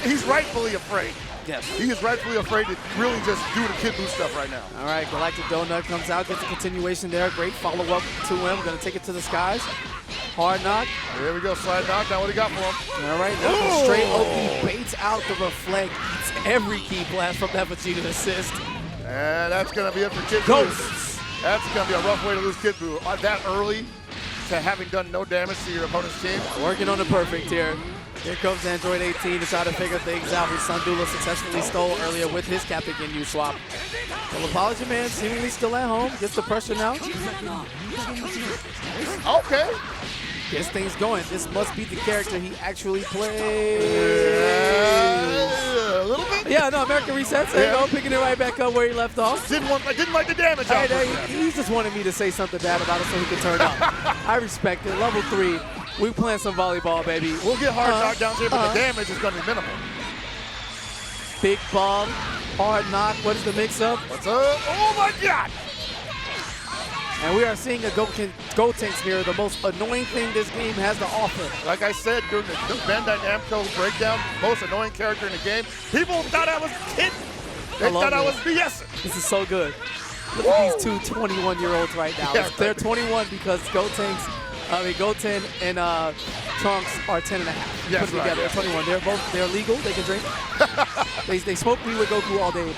he's rightfully afraid. Yes. He is rightfully afraid to really just do the Kid Buu stuff right now. All right, Galactic Donut comes out, gets a continuation there. Great follow-up to him. Going to take it to the skies. Hard knock. There we go, slide knock. Now what he got for him? All right, straight OP baits out the reflect. Eats every key blast from that Vegeta assist. And that's going to be it for Kid Buu. That's going to be a rough way to lose Kid Buu. That early to having done no damage to your opponent's team. Working on the perfect here. Here comes Android 18 to try to figure things out. His Sun Dula successfully stole earlier with his Captain Ginyu swap. Well, Apology Man seemingly still at home. Gets the pressure now. Okay. gets things going. This must be the character he actually plays. A little bit. Yeah, no, American resets. There you go, picking it right back up where he left off. Didn't like the damage. He just wanted me to say something bad about it so he could turn up. I respect it. Level 3. We playing some volleyball, baby. We'll get hard knockdowns here, but the damage is going to be minimal. Big ball, hard knock. What is the mix-up? What's up? Oh, my God. And we are seeing a Gotenks here, the most annoying thing this game has to offer. Like I said during the Bandai Namco breakdown, most annoying character in the game. People thought I was kidding. They thought I was BSing. This is so good. Look at these two 21-year-olds right now. Yeah, they're 21 because Goten and Trunks are 10 and a half. Yes, Put them together, right, they're 21. They're legal. They can drink. they smoke weed with Goku all day.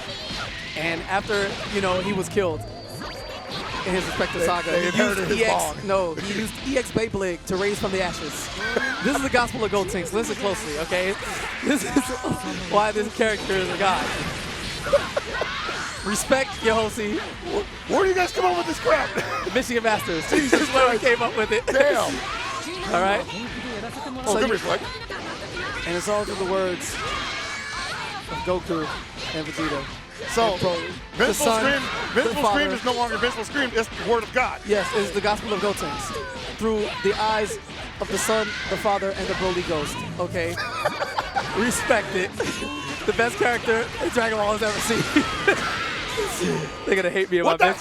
And after he was killed in his respective saga, he used EX Beyblade to raise from the ashes. This is the gospel of Gotenks. Listen closely, okay? This is why this character is a god. Respect Yohosi. Where do you guys come up with this crap? Michigan Masters. This is where we came up with it. Damn. All right? Oh, good reflect. And it's all through the words of Goku and Vegeta. So, Vengeful Scream is no longer Vengeful Scream, it's the word of God. Yes, it's the gospel of Gotenks. Through the eyes of the Son, the Father, and the Broly Ghost. Okay? Respect it. The best character Dragon Ball has ever seen. They're going to hate me about this.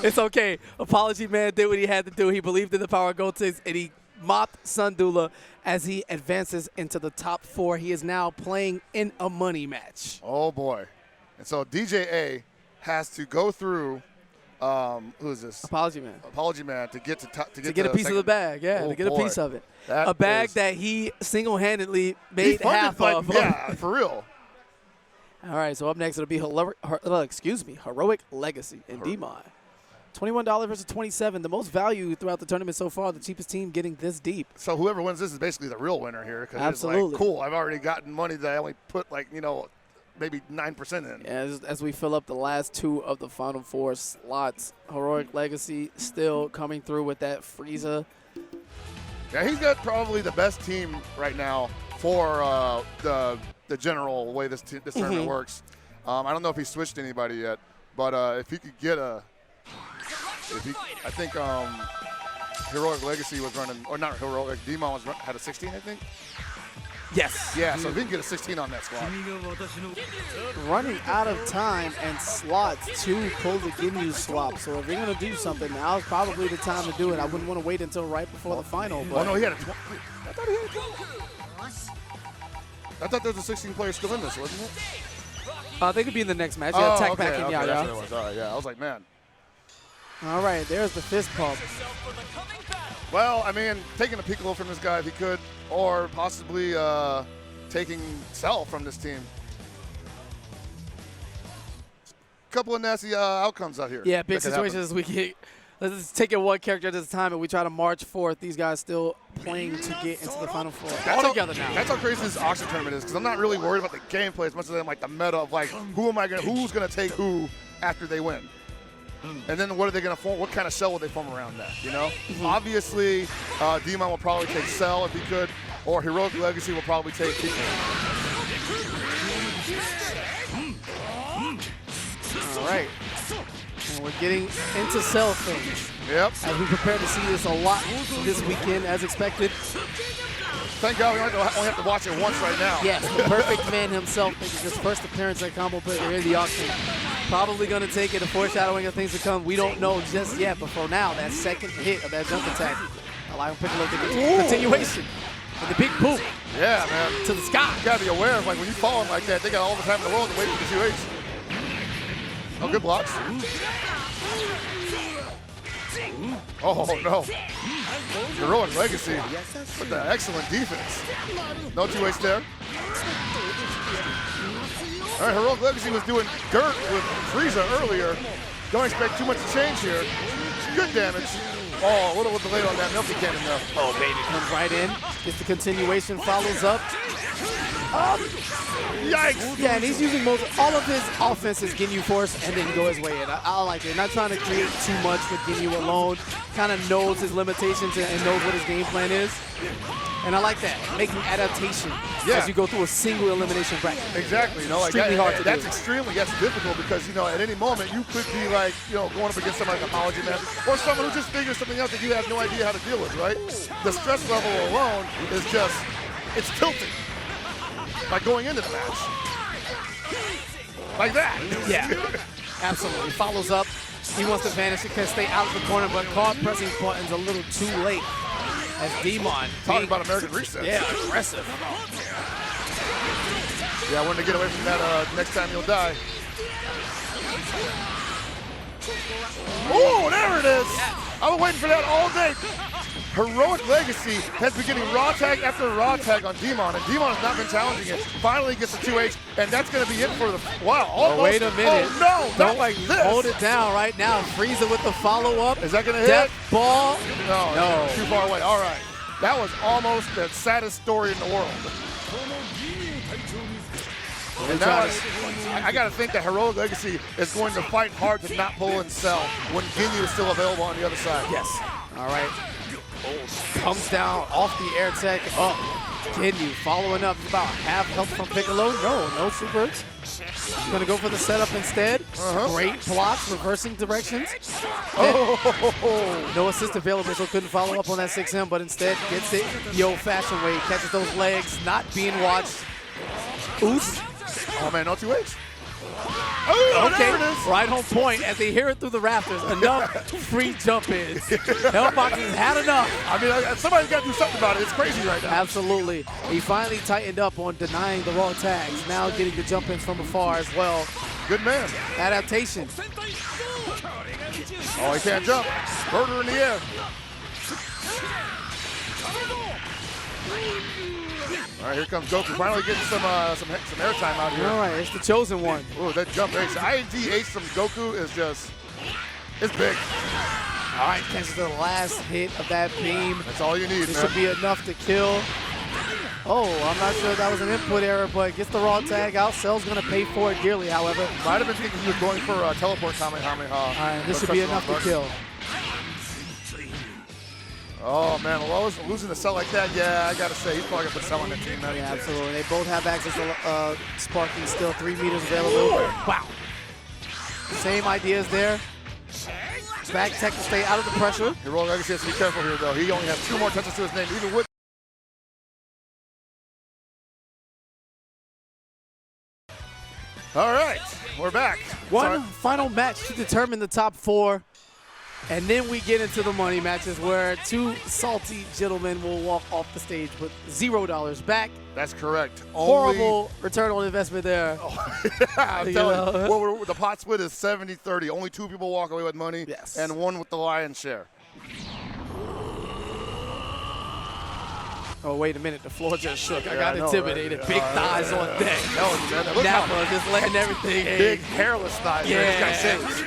It's okay. Apology Man did what he had to do. He believed in the power of Gotenks, and he mopped Sundula as he advances into the top 4. He is now playing in a money match. Oh, boy. And so DJA has to go through, who is this? Apology Man. Apology Man to get to get a piece of the bag, to get a piece of it. That a bag that he single-handedly made half of. Yeah, for real. All right, so up next it'll be Heroic Legacy in Demon. $21 versus $27, the most value throughout the tournament so far, the cheapest team getting this deep. So whoever wins this is basically the real winner here. Absolutely. It's like, cool, I've already gotten money that I only put maybe 9% in. Yeah, as we fill up the last 2 of the Final 4 slots, Heroic Legacy still coming through with that Frieza. Yeah, he's got probably the best team right now for the general way this tournament works. I don't know if he switched anybody yet, but if he could get I think Heroic Legacy was running, or not Heroic, Demon had a 16, I think. Yes. Yeah, so if he can get a 16 on that squad. Running out of time and slots to pull the Ginyu swap. So if you're going to do something, now is probably the time to do it. I wouldn't want to wait until right before the final. But oh, no, he had a 20. I thought he had a 20. I thought there was a 16 player still in this, wasn't it? They could be in the next match. Yeah, attack back in that's what it was. All right, yeah. I was like, man. All right, there's the fist pump. Well, I mean, taking a Piccolo from this guy if he could, or possibly taking Cell from this team. Couple of nasty outcomes out here. Yeah, big situations we get. Let's just take it one character at a time, and we try to march forth. These guys still playing to get into the Final 4. All together now. That's how crazy this auction tournament is, because I'm not really worried about the gameplay as much as I'm like the meta of like who's gonna take who after they win. And then what are they going to form? What kind of Cell will they form around that, Obviously, Demon will probably take Cell if he could, or Heroic Legacy will probably take Piccolo. All right. And we're getting into Cell things. Yep. As we prepare to see this a lot this weekend, as expected. Thank God we only have to watch it once right now. Yes, the perfect man himself making his first appearance at Combo Breaker in the auction. Probably going to take it, a foreshadowing of things to come. We don't know just yet, but for now, that second hit of that jump attack, allowing Piccolo to get continuation. And the big boom. Yeah, man. To the sky. You got to be aware of, like, when you fall in like that, they got all the time in the world to wait for the 2H. Oh, good blocks. Oh, no. Heroic Legacy with the excellent defense. No 2H there. All right, Heroic Legacy was doing dirt with Frieza earlier. Don't expect too much to change here. Good damage. Oh, a little delayed on that Milky Cannon though. Oh, baby. Comes right in. Gets the continuation, follows up. Yikes! Yeah, and he's using all of his offenses Ginyu Force and then go his way in. I like it. Not trying to create too much with Ginyu alone. Kind of knows his limitations and knows what his game plan is. And I like that, making adaptation as you go through a single elimination bracket. Exactly. You know, like extremely hard to that's do. extremely difficult because, you know, at any moment you could be like, you know, going up against somebody like Apology Man or someone who just figures something out that you have no idea how to deal with, right? The stress level alone is just, it's tilting by going into the match. Like that. Yeah, absolutely. Follows up. He wants to vanish. He can stay out of the corner, but caught pressing buttons a little too late. As Demon. Talking about American Reset. Yeah, aggressive. Yeah, I wanted to get away from that next time you'll die. Oh, there it is. I've been waiting for that all day. Heroic Legacy has been getting raw tag after raw tag on Demon, and Demon has not been challenging it. Finally gets a 2H, and that's going to be it for the, wow, almost. Oh, wait a minute. Oh, no, not like this. Hold it down right now. Frieza with the follow-up. Is that going to hit? Death ball. No, too far away. All right. That was almost the saddest story in the world. And now I got to think that Heroic Legacy is going to fight hard to not pull and sell when Ginyu is still available on the other side. Yes. All right. Comes down off the air tech up. Ginyu following up. About half health from Piccolo. No super. He's going to go for the setup instead. Great blocks, reversing directions. No assist available, so couldn't follow up on that 6M, but instead gets it the old-fashioned way. Catches those legs, not being watched. Oos. Oh, man, no 2H. Okay, right on point as they hear it through the rafters. Enough free jump-ins. Hellpockets has had enough. I mean, somebody's got to do something about it. It's crazy right now. Absolutely. He finally tightened up on denying the raw tags. Now getting the jump-ins from afar as well. Good man. Adaptation. Oh, he can't jump. Murder in the air. All right, here comes Goku. Finally getting some airtime out here. All right, it's the chosen one. Oh, that jump ace. ING ace from Goku is just, it's big. All right, catches the last hit of that beam. That's all you need, This man. should be enough to kill. Oh, I'm not sure if that was an input error, but gets the raw tag out. Cell's going to pay for it dearly, however. Might have been thinking he was going for a teleport Kamehameha. All right, this should be enough to kill. Oh, man, losing a cell like that, yeah, I got to say, he's probably going to put Cell on that team. Man. Yeah, absolutely. They both have access to Sparking, still 3 meters available. Wow. Same ideas there. Back tech to stay out of the pressure. Heroic Legacy has to be careful here, though. He only has 2 more touches to his name, even with. All right, we're back. One final match to determine the top 4. And then we get into the money matches where 2 salty gentlemen will walk off the stage with $0 back. That's correct. Horrible return on investment there. I'm telling you, well, the pot split is 70-30. Only 2 people walk away with money, and 1 with the lion's share. Oh, wait a minute. The floor just shook. I Yeah, got I know, intimidated. right? Big thighs on deck. Nappa just letting everything Big hairless thighs. Yeah. This guy says.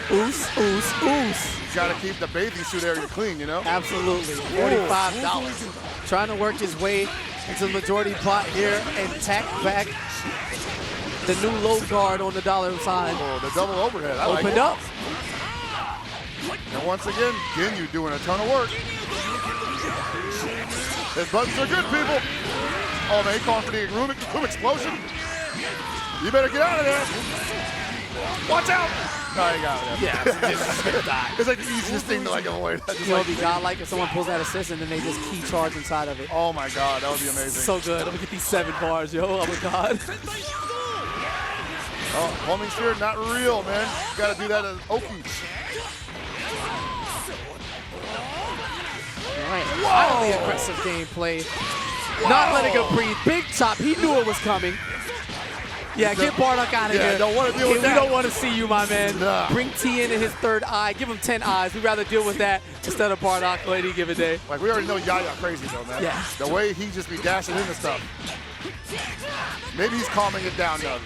Oos, oos, oos. Got to keep the bathing suit area clean, you know? Absolutely. $45. Trying to work his way into the majority pot here and tack back the new low guard on the dollar sign. Oh, the double overhead. I Opened like it. up. And once again, Ginyu doing a ton of work. His buttons are good, people. Oh, man, he calling for the room explosion. You better get out of there. Watch out. No, you got it. Yeah. It's like the easiest thing to like avoid. You know, it'd be godlike if someone pulls that assist and then they just key charge inside of it. Oh my God, that would be amazing. So good. I'm gonna get these 7 bars, yo. Oh my God. Oh, homing sphere, not real, man. You gotta do that as Oki. All right. Highly aggressive gameplay. Not letting him breathe. Big chop. He knew it was coming. Yeah, get Bardock out of here. Don't want to deal with We that. don't want to see you, my man. Nah. Bring T in his 3rd eye. Give him 10 eyes. We'd rather deal with that instead of Bardock any given day. Like, we already know Yaya crazy, though, man. Yeah. The way he just be dashing into stuff. Maybe he's calming it down, though.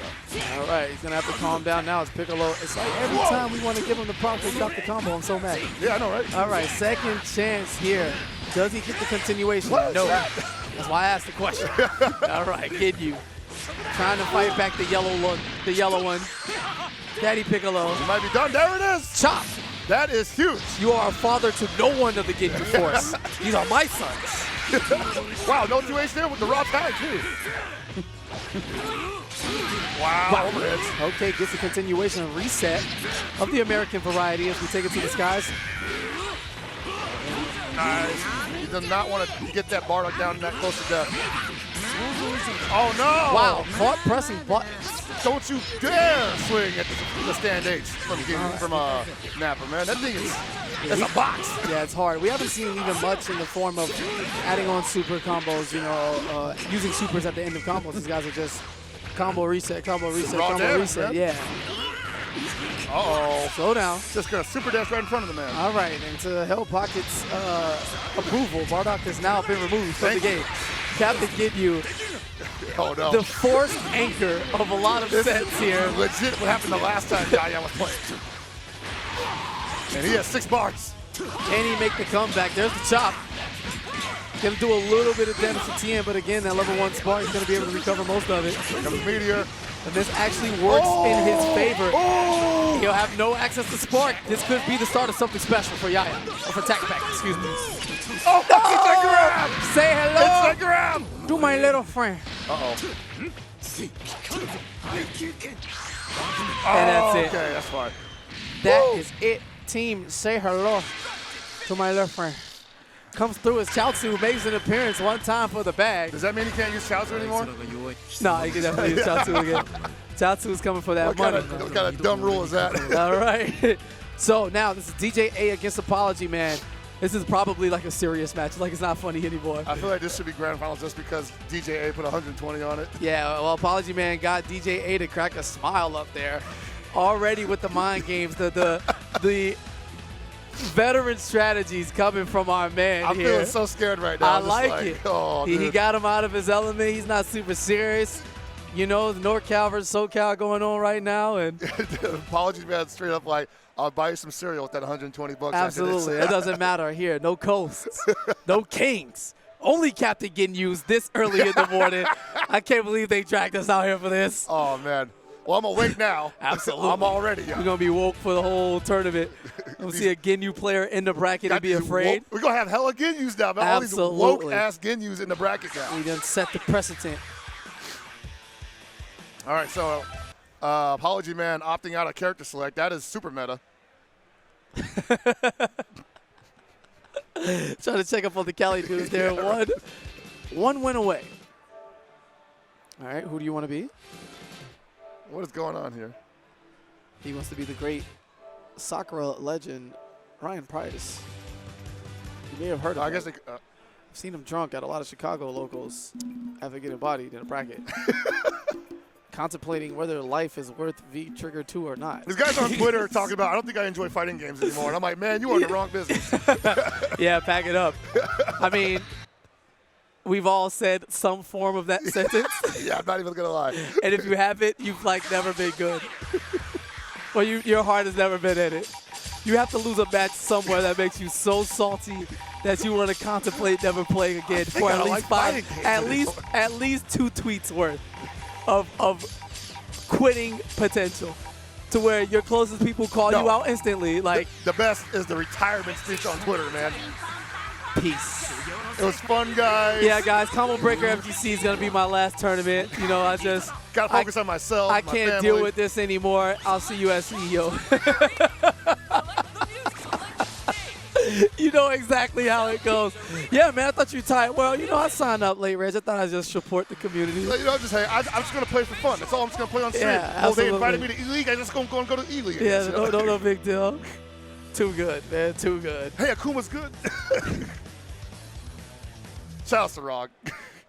All right, he's going to have to calm down now. It's Piccolo. It's like every time we want to give him the prompt to drop the combo. I'm so mad. Yeah, I know, right? All right, second chance here. Does he get the continuation? What is No. that? That's why I asked the question. All right, Ginyu. Trying to fight back the yellow one. Daddy Piccolo. He might be done. There it is. Chop. That is huge. You are a father to no one of the Ginyu Force. These are my sons. Wow, no 2H there with the raw tag, too. Wow. Okay, gets a continuation and reset of the American variety as we take it to the skies. Nice. He does not want to get that Bardock down that close to death. Oh, no. Wow, caught pressing buttons. Don't you dare swing at the stand H from Nappa, man. That thing is, that's a box. Yeah, it's hard. We haven't seen even much in the form of adding on super combos, you know, using supers at the end of combos. These guys are just combo reset, combo reset, Raw combo damage, reset. man. Yeah. Uh-oh. Slow down. Just going to super dash right in front of the man. All right, and to Hellpockets' approval, Bardock has now been removed from the game. Captain Ginyu, Oh, no. the forced anchor of a lot of sets here. Legit what happened the last time Yaya was playing. And he has 6 bars. Can he make the comeback? There's the chop. Going to do a little bit of damage to TN, but again, that level 1 spark is going to be able to recover most of it. Here comes Meteor. And this actually works in his favor. Oh! He'll have no access to spark. This could be the start of something special for Yaya. Or for Tackpack, excuse me. Oh, it's a grab! Say hello It's a grab! to my little friend. Uh-oh. And that's it. Okay, that's fine. That is it, team. Say hello to my little friend. Comes through as Chaozu makes an appearance one time for the bag. Does that mean he can't use Chaozu anymore? No, he can definitely use Chaozu again. Chaozu's coming for that money. What kind of dumb rule is that? All right. So now this is DJ A against Apology Man. This is probably like a serious match. Like it's not funny anymore. I feel like this should be grand finals just because DJ A put 120 on it. Yeah, well, Apology Man got DJ A to crack a smile up there. Already with the mind games, the veteran strategies coming from our man I'm here. feeling so scared right now. I I'm just like it. Oh, He got him out of his element. He's not super serious. You know, the NorCal versus SoCal going on right now. And Apology Man straight up like, I'll buy you some cereal with that 120 bucks. absolutely. It doesn't matter here. No coasts. No kings. Only Captain getting used this early in the morning. I can't believe they dragged us out here for this. Oh, man. Well, I'm awake now. Absolutely. I'm already. We're going to be woke for the whole tournament. We'll see a Ginyu player in the bracket and be afraid. We're going to have hella Ginyus now, man. All these woke-ass Ginyus in the bracket now. We done set the precedent. All right, so Apology Man opting out of character select. That is super meta. Trying to check up on the Cali dudes there. One win away. All right, who do you want to be? What is going on here? He wants to be the great Sakura legend, Ryan Price. You may have heard of him. I guess I've seen him drunk at a lot of Chicago locals after getting bodied in a bracket. Contemplating whether life is worth V-Trigger 2 or not. These guys on Twitter talking about, I don't think I enjoy fighting games anymore. And I'm like, man, you are in the wrong business. Yeah, pack it up. I mean, we've all said some form of that sentence. Yeah, I'm not even going to lie. And if you haven't, you've like never been good. Well, your heart has never been in it. You have to lose a match somewhere that makes you so salty that you want to contemplate never playing again for at least at least 2 tweets worth of quitting potential, to where your closest people call you out instantly. Like the best is the retirement speech on Twitter, man. Peace. It was fun, guys. Yeah, guys, Combo Breaker FGC is going to be my last tournament. You know, I just got to focus on myself, I my can't family. deal with this anymore. I'll see you at CEO. You know exactly how it goes. Yeah, man, I thought you tight. Well, you know, I signed up late, Reg. I thought I'd just support the community. You know, just, hey, I'm just going to play for fun. That's all I'm just going to play on stream. Yeah, well, they absolutely. invited me to E-League. I just going to go to E-League. Yeah, you know? no big deal. Too good, man. Too good. Hey, Akuma's good. Shout out to Rog.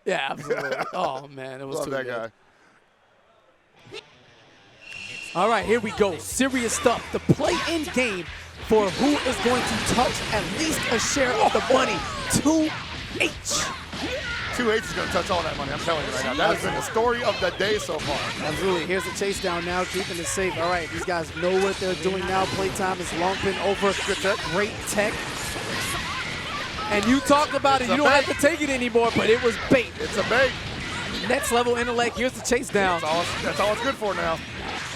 Yeah, absolutely. Oh, man, it was Love too that good. guy. All right, here we go. Serious stuff. The play-in game for who is going to touch at least a share of the money. 2H. 2H is going to touch all that money. I'm telling you right now. That has been the story of the day so far. Absolutely. Here's the chase down now, keeping it safe. All right, these guys know what they're doing now. Playtime has long been over. Great tech. And you talked about it. You don't have to take it anymore, but it was bait. It's a bait. Next level intellect. Here's the chase down. That's all it's good for now.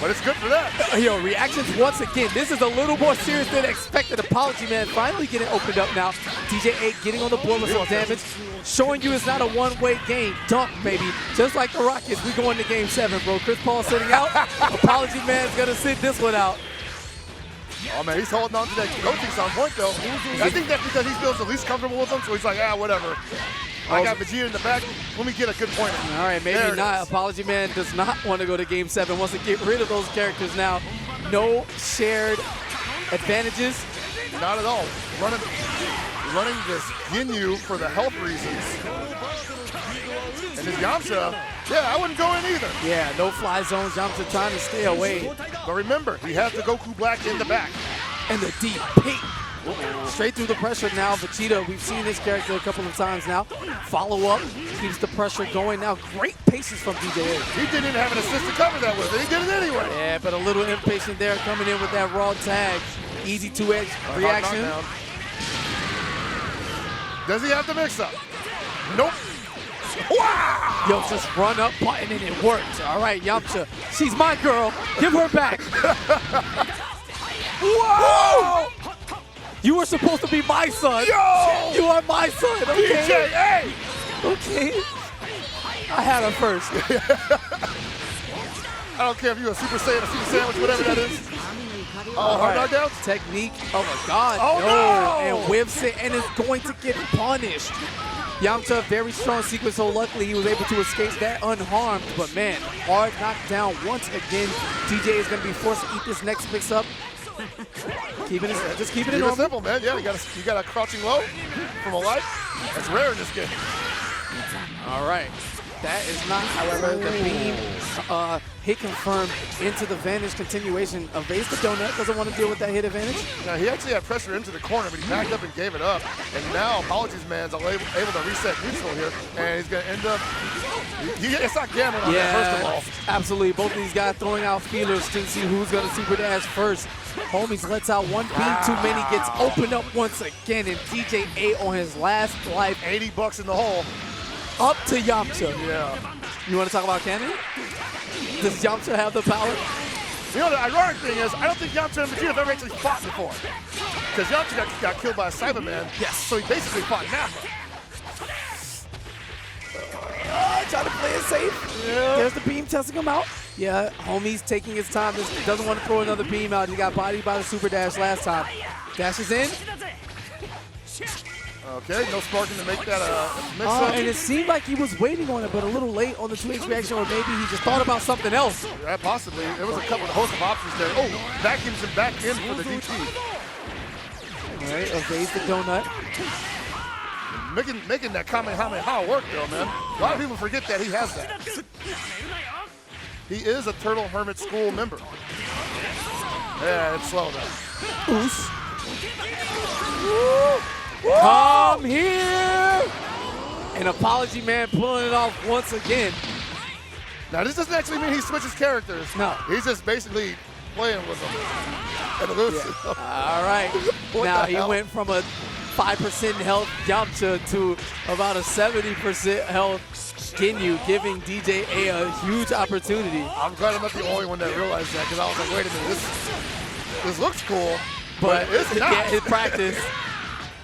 But it's good for that. Yo, reactions once again. This is a little more serious than expected. Apology Man finally getting opened up now. DJ8 getting on the board with some damage. Showing you it's not a one-way game. Dunk, baby. Just like the Rockets, we go into game 7, bro. Chris Paul sitting out. Apology Man's going to sit this one out. Oh, man, he's holding on to that coaching's on point, though. I think that's because he feels the least comfortable with them, so he's like, whatever. I got Vegeta in the back. Let me get a good point. All right, maybe not. Apology Man does not want to go to game 7. Wants to get rid of those characters now. No shared advantages. Not at all. Running this Ginyu for the health reasons. And his Yamcha, I wouldn't go in either. Yeah, no fly zones. Yamcha trying to stay away. But remember, he has the Goku Black in the back. And the deep peek. Straight through the pressure now. Vegeta, we've seen this character a couple of times now. Follow up, keeps the pressure going now. Great patience from DJ8. He didn't even have an assist to cover that with, and he did it anyway. Yeah, but a little impatient there coming in with that raw tag. Easy 2-edge reaction. Does he have the mix-up? Nope. Wow! Yo, just run up button and it worked. All right, Yamcha, she's my girl. Give her back. Whoa! You were supposed to be my son. Yo! You are my son. Okay. DJ8! Okay. I had her first. I don't care if you're a Super Saiyan, a Super Sandwich, whatever that is. Hard knock down? Technique. Oh my God. Oh no! And whiffs it and is going to get punished. Yamcha, very strong sequence, so luckily he was able to escape that unharmed. But man, hard knockdown once again. DJ is going to be forced to eat this next mix up. Just keeping it normal. Simple, man. Yeah, you got a crouching low from a light. That's rare in this game. All right. That is not, however, the beam hit confirmed into the Vanish continuation. Evades the donut, doesn't want to deal with that hit advantage. Now, he actually had pressure into the corner, but he backed up and gave it up. And now, Apologies Man's able to reset neutral here, and he's going to end up, it's not gambling on that, first of all. Absolutely. Both of these guys throwing out feelers to see who's going to super dash first. Homies lets out one beam too many, gets opened up once again, and DJ8 on his last life. $80 in the hole. Up to Yamcha. Yeah. You want to talk about canon? Does Yamcha have the power? You know, the ironic thing is, I don't think Yamcha and Vegeta have ever actually fought before. Because Yamcha got killed by a Cyberman. Yes. So he basically fought Nappa. Trying to play it safe. Yeah. There's the beam testing him out. Yeah, homie's taking his time. Doesn't want to throw another beam out. He got bodied by the super dash last time. Dashes in. Okay, no sparking to make that mix-up. And it seemed like he was waiting on it, but a little late on the 2H reaction, or maybe he just thought about something else. Yeah, possibly. There was a host of options there. Oh, vacuums him back in for the DT. All right, evades the donut. Making that Kamehameha work, though, man. A lot of people forget that he has that. He is a Turtle Hermit School member. Yeah, it's slow, though. Oos. Come here! An Apology Man pulling it off once again. Now, this doesn't actually mean he switches characters. No. He's just basically playing with them. Yeah. All right. Now, he went from a 5% health Yamcha to about a 70% health Ginyu, giving DJ8 a huge opportunity. I'm glad I'm not the only one that realized that, because I was like, wait a minute, this looks cool, but it's not. Yeah, in practice.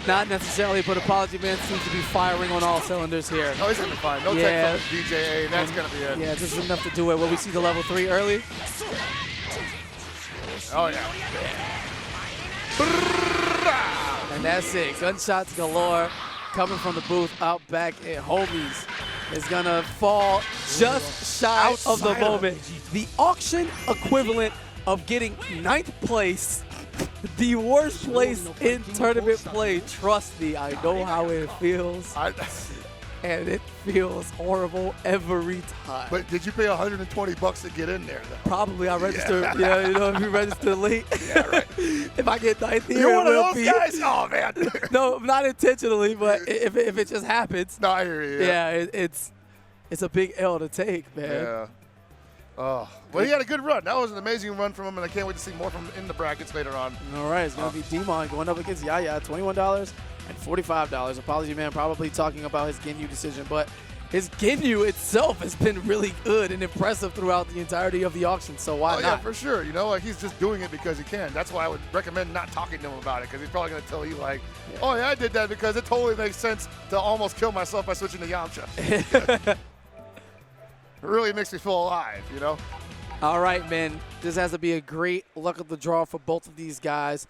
Not necessarily, but Apology Man seems to be firing on all cylinders here. No, he's going to be fine. No tech from DJA, and that's going to be it. Yeah, this is enough to do it. Well, we see the level 3 early. Oh, yeah. And that's it. Gunshots galore coming from the booth out back at Homies is going to fall just shy of the moment. The auction equivalent of getting 9th place. The worst place in tournament play. Trust me, I know how it feels. And it feels horrible every time. But did you pay $120 to get in there, though? Probably. I registered. Yeah, you know, if you register late. Yeah, right. If I get 9th here, you're one of those guys? Oh, man. No, not intentionally, but if it just happens. No, I hear you. Yeah, it's a big L to take, man. Yeah. Oh, well, he had a good run. That was an amazing run from him, and I can't wait to see more from him in the brackets later on. All right, it's going to be Demon going up against Yaya, $21. and $45. Apology Man probably talking about his Ginyu decision, but his Ginyu itself has been really good and impressive throughout the entirety of the auction, so why not? Yeah, for sure. You know, like he's just doing it because he can. That's why I would recommend not talking to him about it, because he's probably going to tell you like, oh yeah, I did that because it totally makes sense to almost kill myself by switching to Yamcha. It really makes me feel alive, you know? All right, man. This has to be a great luck of the draw for both of these guys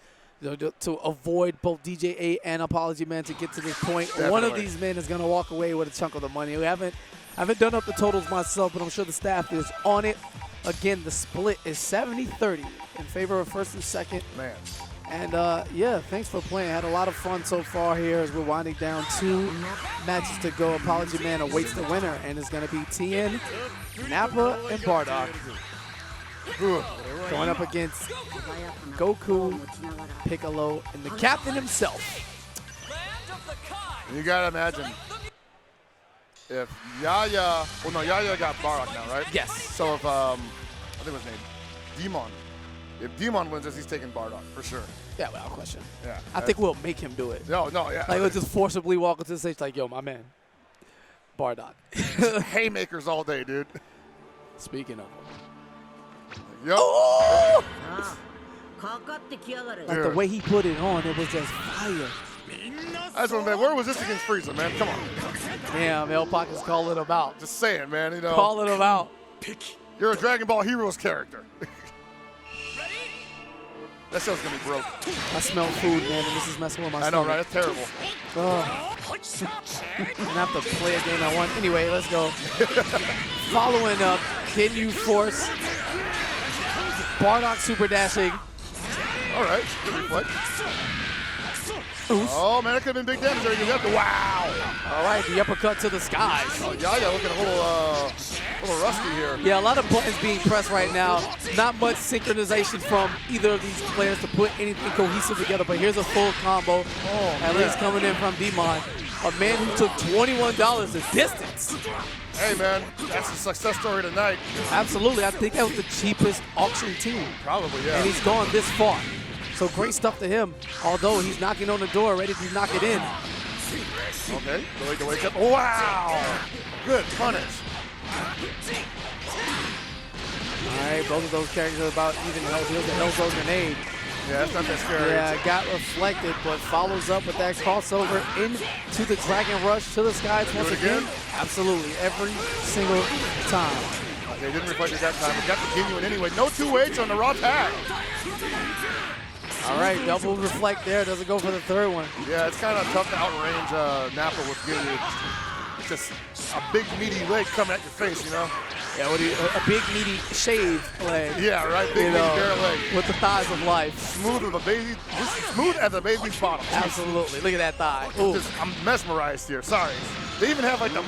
to avoid both DJA and Apology Man to get to this point. Definitely. One of these men is going to walk away with a chunk of the money. I haven't done up the totals myself, but I'm sure the staff is on it. Again, the split is 70-30 in favor of first and second. Man. And, yeah, thanks for playing. I had a lot of fun so far here as we're winding down 2 matches to go. Apology Man awaits the winner, and it's going to be TN, Nappa, and Bardock. Going up against Goku, Piccolo, and the captain himself. You gotta imagine if Yaya, well no, Yaya got Bardock now, right? Yes. So if, I think his name, Demon. If Demon wins this, he's taking Bardock, for sure. Yeah, without question. Yeah. I think we'll make him do it. No, yeah. Like, we'll just forcibly walk into the stage like, yo, my man, Bardock. Haymakers all day, dude. Speaking of him. Yo. Oh! Dude. Like, the way he put it on, it was just fire. That's what, man. Where was this against Frieza, man? Come on. Damn, Hellpockets calling him out. Just saying, man. You know, Calling him out. you're a Dragon Ball Heroes character. That show's gonna be broke. I smell food, man, and this is messing with my I know, stomach. right? It's terrible. Oh. I'm gonna have to play a game I want. Anyway, let's go. Following up, Ginyu Force. Bardock super dashing. All right, good reflect. Oof. Oh man, that could have been big damage there. Wow. All right, the uppercut to the skies. Oh, Yaya looking a little rusty here. Yeah, a lot of buttons being pressed right now. Not much synchronization from either of these players to put anything cohesive together, but here's a full combo. At least coming in from Demon. A man who took $21 the distance. Hey man, that's a success story tonight. Absolutely, I think that was the cheapest auction team. Probably, yeah. And he's gone this far. So great stuff to him, although he's knocking on the door, ready to knock it in. Okay, the wake up. Wow! Good punish. All right, both of those characters are about even health. Here's the Hell's grenade. Yeah, that's not that scary. Yeah, got reflected, but follows up with that crossover into the Dragon Rush to the skies once again. Absolutely, every single time. Okay, didn't reflect it that time, but got the Ginyu anyway. No 2H on the raw tag. All right, double reflect there. Doesn't go for the third one. Yeah, it's kind of tough to outrange Nappa with Ginyu. It's just a big meaty leg coming at your face, you know? Yeah, a big meaty shaved leg. Yeah, right. Big meaty bare leg. With the thighs of life. Smooth as a baby, just smooth as a baby's bottom. Absolutely. Look at that thigh. Ooh. I'm mesmerized here. Sorry. They even have like the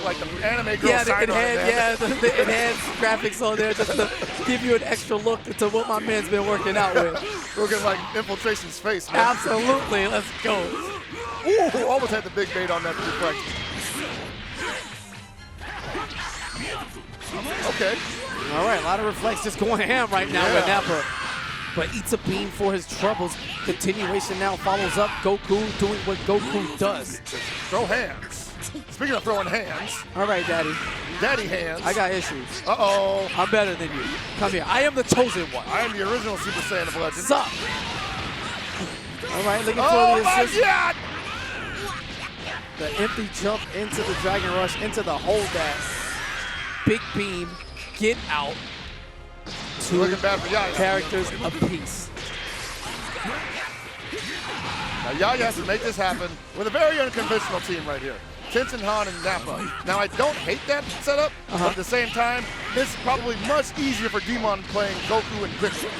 anime girl the sign on it. the enhanced graphics on there just to give you an extra look into what my man's been working out with. Look at like Infiltration's face, man. Absolutely. Let's go. Ooh, almost had the big bait on that reflection. Okay. All right, a lot of reflex just going ham right now with Nappa. But eats a beam for his troubles. Continuation now follows up. Goku doing what Goku does. Throw hands. Speaking of throwing hands. All right, Daddy. Daddy hands. I got issues. Uh-oh. I'm better than you. Come here. I am the chosen one. I am the original Super Saiyan of Legend. Sup? All right, looking for the assist. Oh, my God! The empty jump into the Dragon Rush, into the hold dash. Big beam, get out. Two looking bad for Yaya. characters apiece. Now Yaya has to make this happen with a very unconventional team right here. Tenzin Han and Nappa. Now I don't hate that setup, but at the same time, it's probably much easier for Demon playing Goku and Piccolo.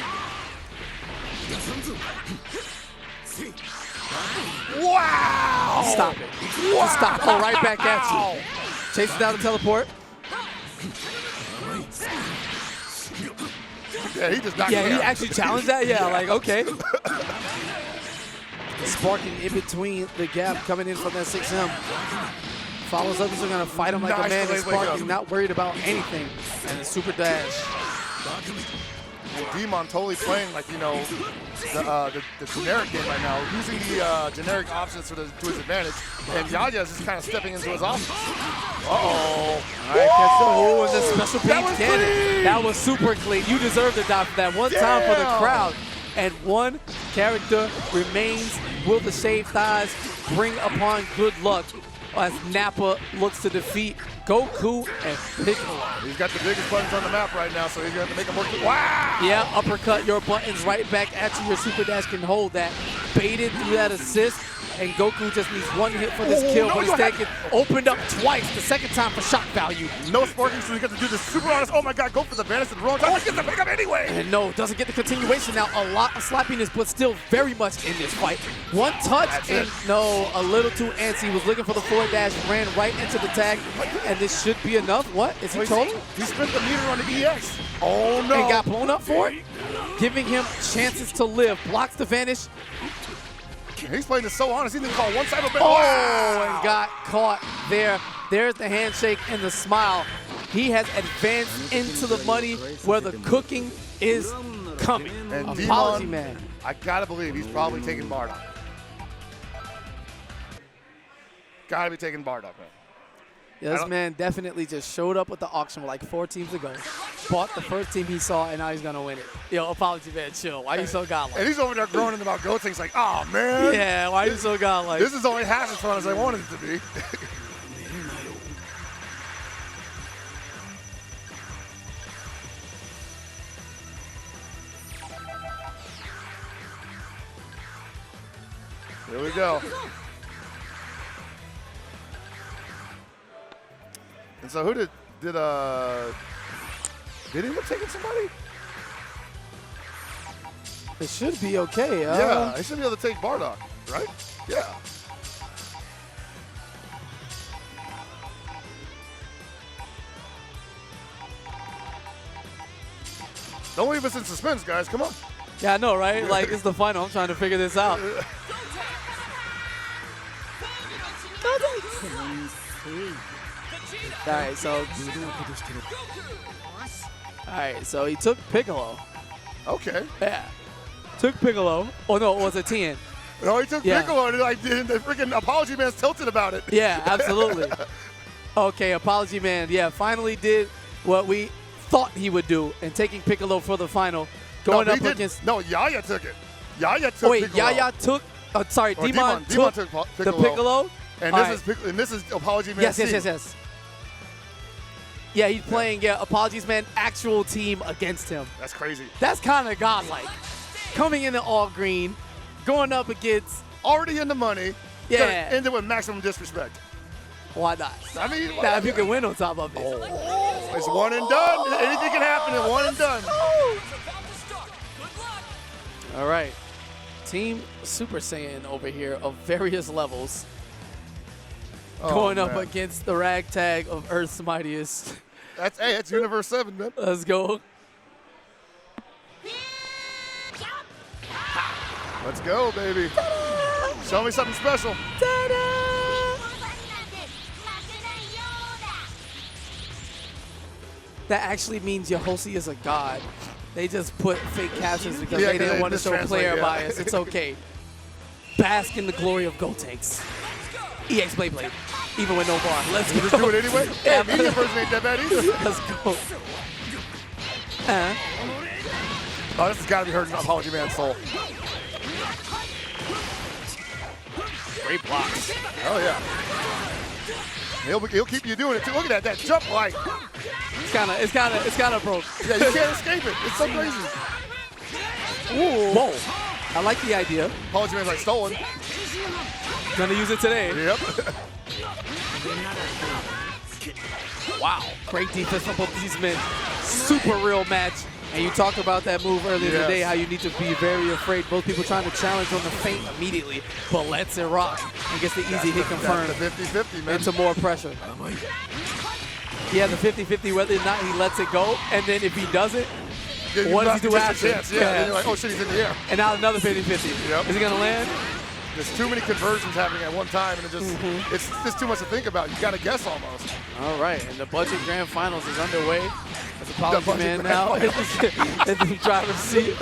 Wow! Stop it. Wow! Stop. Oh, right back at you. Chases down the teleport. Yeah, he just knocked Yeah, he him. actually challenged that? Yeah, like, okay. Sparking in between the gap coming in from that 6M. Follows up, he's going to fight him like a man. And Sparking not worried about anything. And the super dash. Demon totally playing like, you know, the generic game right now, using the generic options to his advantage, and Yaya's just kind of stepping into his options. All right, catch the hole in the special page cannon. That was super clean. You deserve to die for that. One time for the crowd. And one character remains. Will the shaved thighs bring upon good luck as Nappa looks to defeat Goku and Piccolo? He's got the biggest buttons on the map right now, so he's going to have to make them work. Wow! Yeah, uppercut your buttons right back at you. Your super dash can hold that. Baited through that assist. And Goku just needs one hit for this kill, but instead gets opened up twice, the second time for shock value. No sparking, so he gets to do this super honest. Oh my god, go for the vanish at the wrong time. He gets the pick up anyway. And no, doesn't get the continuation now. A lot of slappiness, but still very much in this fight. One touch, and no, a little too antsy. Was looking for the forward dash, ran right into the tag, and this should be enough. What? Is he trolling? He spent the meter on the EX. Oh no. And got blown up for it, giving him chances to live. Blocks the vanish. He's playing this so honest. He didn't call one side of it. Oh, wow. And got caught there. There's the handshake and the smile. He has advanced into the money where the cooking is coming. And Apology, Demon, man. I gotta believe he's probably taking Bardock. Gotta be taking Bardock, man. Yeah, this man definitely just showed up at the auction like 4 teams ago, bought the first team he saw, and now he's going to win it. Yo, apology, man, chill. Why you so godlike? And he's over there groaning about Gotenks. He's like, oh, man. Yeah, why you so godlike? This is only half as fun as I wanted it to be. Here we go. And so who did he end up taking somebody? It should be okay. Yeah, he should be able to take Bardock, right? Yeah. Don't leave us in suspense, guys. Come on. Yeah, I know, right? Like, it's the final. I'm trying to figure this out. All right, so he took Piccolo. Okay. Yeah. Took Piccolo. Oh, no, it was a 10. No, he took Piccolo, and like the freaking Apology Man's tilted about it. Yeah, absolutely. Okay, Apology Man, yeah, finally did what we thought he would do, and taking Piccolo for the final. Going up against... No, Yaya took it. Yaya took Piccolo. Yaya took... sorry, Demon took Piccolo. The Piccolo. And this is Apology Man. Yes. Yeah, he's playing, Apologies Man, actual team against him. That's crazy. That's kind of godlike. Coming into all green, going up against... Already in the money. Yeah. End it with maximum disrespect. Why not? I mean, now, if you can win on top of it. Oh, it's one and done. Anything can happen in one and done. All right. Team Super Saiyan over here of various levels. Going up against the ragtag of Earth's mightiest. That's Universe 7, man. Let's go. Let's go, baby. Show me something special. That actually means Yehosi is a god. They just put fake captions because they didn't want to show player bias. It's okay. Bask in the glory of Gotenks. EX Blade, even with no bar. Let's go. Just do it anyway? Yeah, media version ain't that bad either. Let's go. Oh, this has got to be hurting Apology Man's soul. Great blocks. Oh, yeah. He'll keep you doing it, too. Look at that jump light. It's kind of broke. Yeah, you can't escape it. It's so crazy. Ooh. Whoa. I like the idea. Apology Man's like stolen. Gonna use it today. Yep. Wow. Great defense from both these men. Super real match. And you talked about that move earlier today, how you need to be very afraid. Both people trying to challenge on the feint immediately, but lets it rock and gets the easy hit confirmed. That's the 50-50, man. Into more pressure. Yeah, the 50-50, whether or not he lets it go, and then if he doesn't, what does he do after? Yeah, and you're like, oh shit, he's in the air. And now another 50-50. Yep. Is he gonna land? There's too many conversions happening at one time, and it's just too much to think about. You got to guess almost. All right, and the Budget Grand Finals is underway. As Apology Man now in the driver's seat.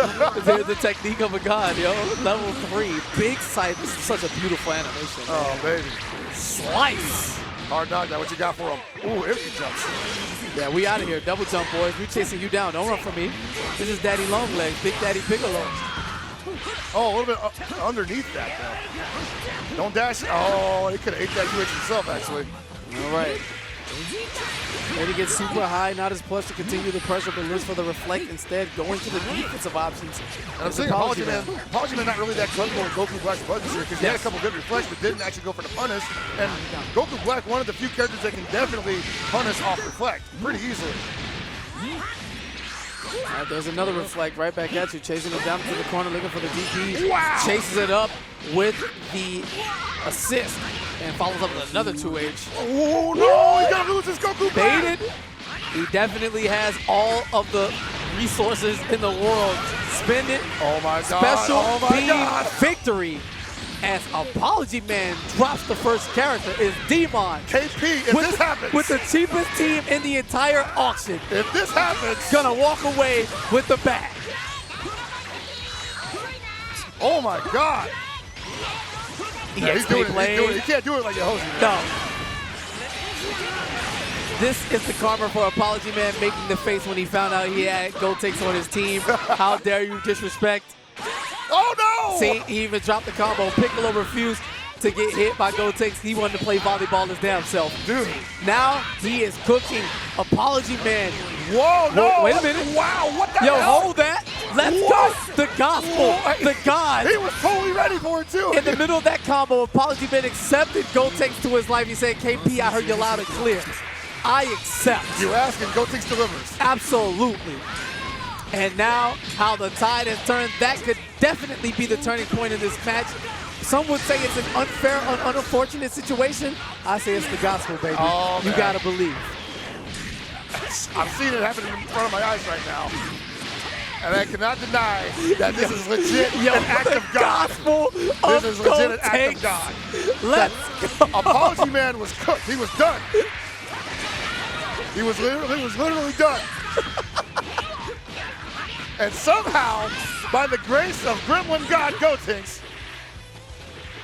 There's the technique of a god, yo. Level 3, big sight. This is such a beautiful animation. Oh, baby. Slice. Hard knock. Now what you got for him? Ooh, empty jumps. Yeah, we out of here. Double jump, boys. We chasing you down. Don't run from me. This is Daddy Longlegs, Big Daddy Piccolo. Oh, a little bit underneath that, though. Don't dash. Oh, he could have ate that UH himself, actually. All right. And he gets super high, not as plush to continue the pressure, but lives for the reflect instead, going to the defensive options. And I'm saying Apology Man not really that comfortable with Goku Black's buttons here because he had a couple good reflects, but didn't actually go for the punish. And Goku Black, one of the few characters that can definitely punish off reflect pretty easily. All right, there's another reflect right back at you, chasing him down to the corner, looking for the DP. Wow. Chases it up with the assist and follows up with another 2H. Oh, no, he's going to lose his Goku Black. Baited. He definitely has all of the resources in the world. Spend it. Oh, my God. Special beam victory. As Apology Man drops the first character is Demon. KP, if this happens. With the cheapest team in the entire auction. If this happens. Gonna walk away with the bag. Oh my God. Yeah, he's doing it. He can't do it like a host. No. This is the karma for Apology Man making the face when he found out he had Gotenks on his team. How dare you disrespect. Oh no! See, he even dropped the combo. Piccolo refused to get hit by Gotenks. He wanted to play volleyball his damn self. Dude. Now he is cooking. Apology Man. Whoa, no! Wait a minute. Wow, what the Yo, hell? hold that. Let's go. The gospel. The God. He was totally ready for it, too. In the middle of that combo, Apology Man accepted Gotenks to his life. He said, KP, I heard you loud and clear. I accept. You ask and Gotenks delivers. Absolutely. And now, how the tide has turned, that could definitely be the turning point in this match. Some would say it's an unfair, unfortunate situation. I say it's the gospel, baby. Oh, you gotta believe. I'm seeing it happen in front of my eyes right now. And I cannot deny that this is legit an act of God. This is legit an act of God. Let's go. Apology Man was cooked. He was done. He was literally done. And somehow, by the grace of Gremlin God Gotenks,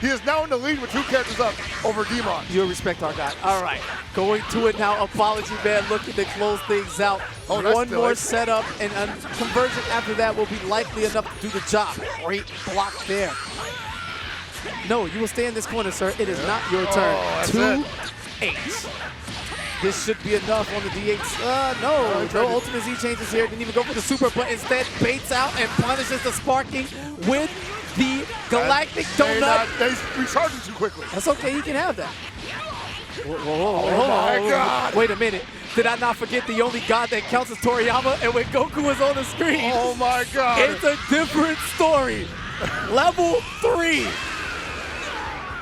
he is now in the lead with 2 characters up over Demon. You respect our God. All right, going to it now. Apology Man looking to close things out. Oh, one more setup and a conversion after that will be likely enough to do the job. Great block there. No, you will stay in this corner, sir. It is not your turn. 2-8. This should be enough on the D8. No ultimate Z changes here. Didn't even go for the super, but instead baits out and punishes the sparking with the Galactic Donut. They recharging too quickly. That's okay, you can have that. Oh my God. Wait a minute. Did I not forget the only god that counts is Toriyama? And when Goku was on the screen, oh my God. It's a different story. Level 3.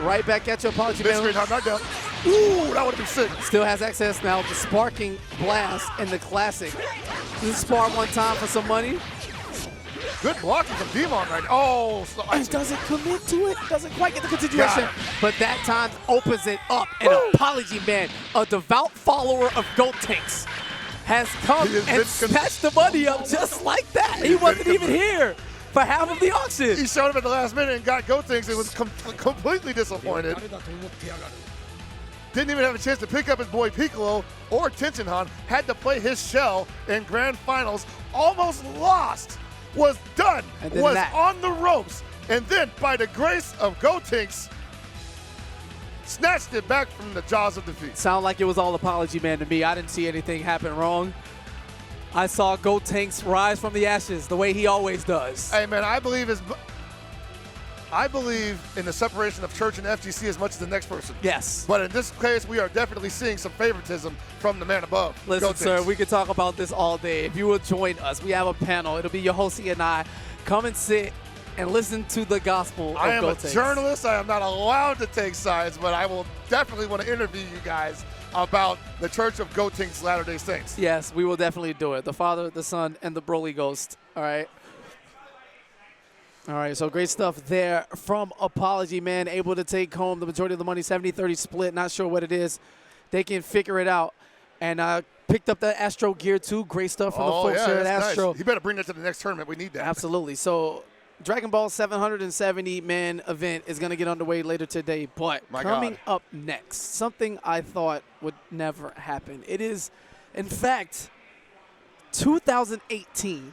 Right back at your Apology Man. Knockdown. Ooh, that would have been sick. Still has access now. The Sparking Blast and the Classic. This spar one time for some money. Good blocking from Demon right now. Oh, and doesn't commit to it. Doesn't quite get the continuation. But that time opens it up. And Apology Man, a devout follower of Gotenks, has come and snatched the money up just like that. He wasn't even here for half of the auction. He showed up at the last minute and got Gotenks and was completely disappointed. Didn't even have a chance to pick up his boy Piccolo or Tenshinhan. Had to play his shell in grand finals. Almost lost. Was done. Was on the ropes. And then, by the grace of Gotenks, snatched it back from the jaws of defeat. Sound like it was all Apology Man to me. I didn't see anything happen wrong. I saw Gotenks rise from the ashes the way he always does. Hey, man, I believe in the separation of church and FGC as much as the next person. Yes. But in this case, we are definitely seeing some favoritism from the man above. Listen, sir, we could talk about this all day. If you will join us, we have a panel. It'll be Yohosi and I. Come and sit and listen to the gospel of Gotenks. I am a journalist. I am not allowed to take sides, but I will definitely want to interview you guys about the Church of Gotenks Latter-day Saints. Yes, we will definitely do it. The Father, the Son, and the Broly Ghost. All right. All right, so great stuff there from Apology Man, able to take home the majority of the money, 70-30 split. Not sure what it is. They can figure it out. And picked up the Astro gear, too. Great stuff from the folks here at Astro. Nice. You better bring that to the next tournament. We need that. Absolutely. So Dragon Ball 770-man event is going to get underway later today. But coming up next, something I thought would never happen. It is, in fact, 2018,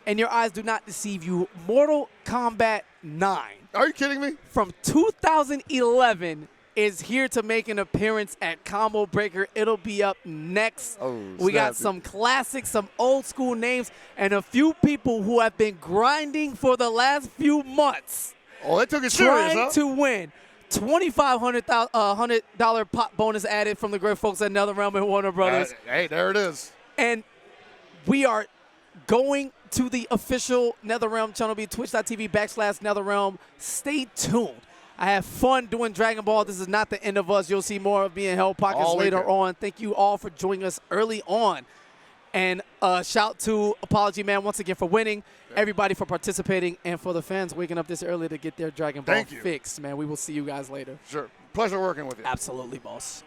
and your eyes do not deceive you, Mortal Kombat 9. Are you kidding me? From 2011 is here to make an appearance at Combo Breaker. It'll be up next. We got some classics, some old school names, and a few people who have been grinding for the last few months. Oh, that took it serious, trying to win. $2,500 pop bonus added from the great folks at NetherRealm and Warner Brothers. Hey, there it is. And we are going to the official NetherRealm channel, be twitch.tv/NetherRealm. Stay tuned. I have fun doing Dragon Ball. This is not the end of us. You'll see more of me in Hellpockets later on. Thank you all for joining us early on. And shout to Apology Man once again for winning, everybody for participating, and for the fans waking up this early to get their Dragon Ball fix, man. We will see you guys later. Sure. Pleasure working with you. Absolutely, boss.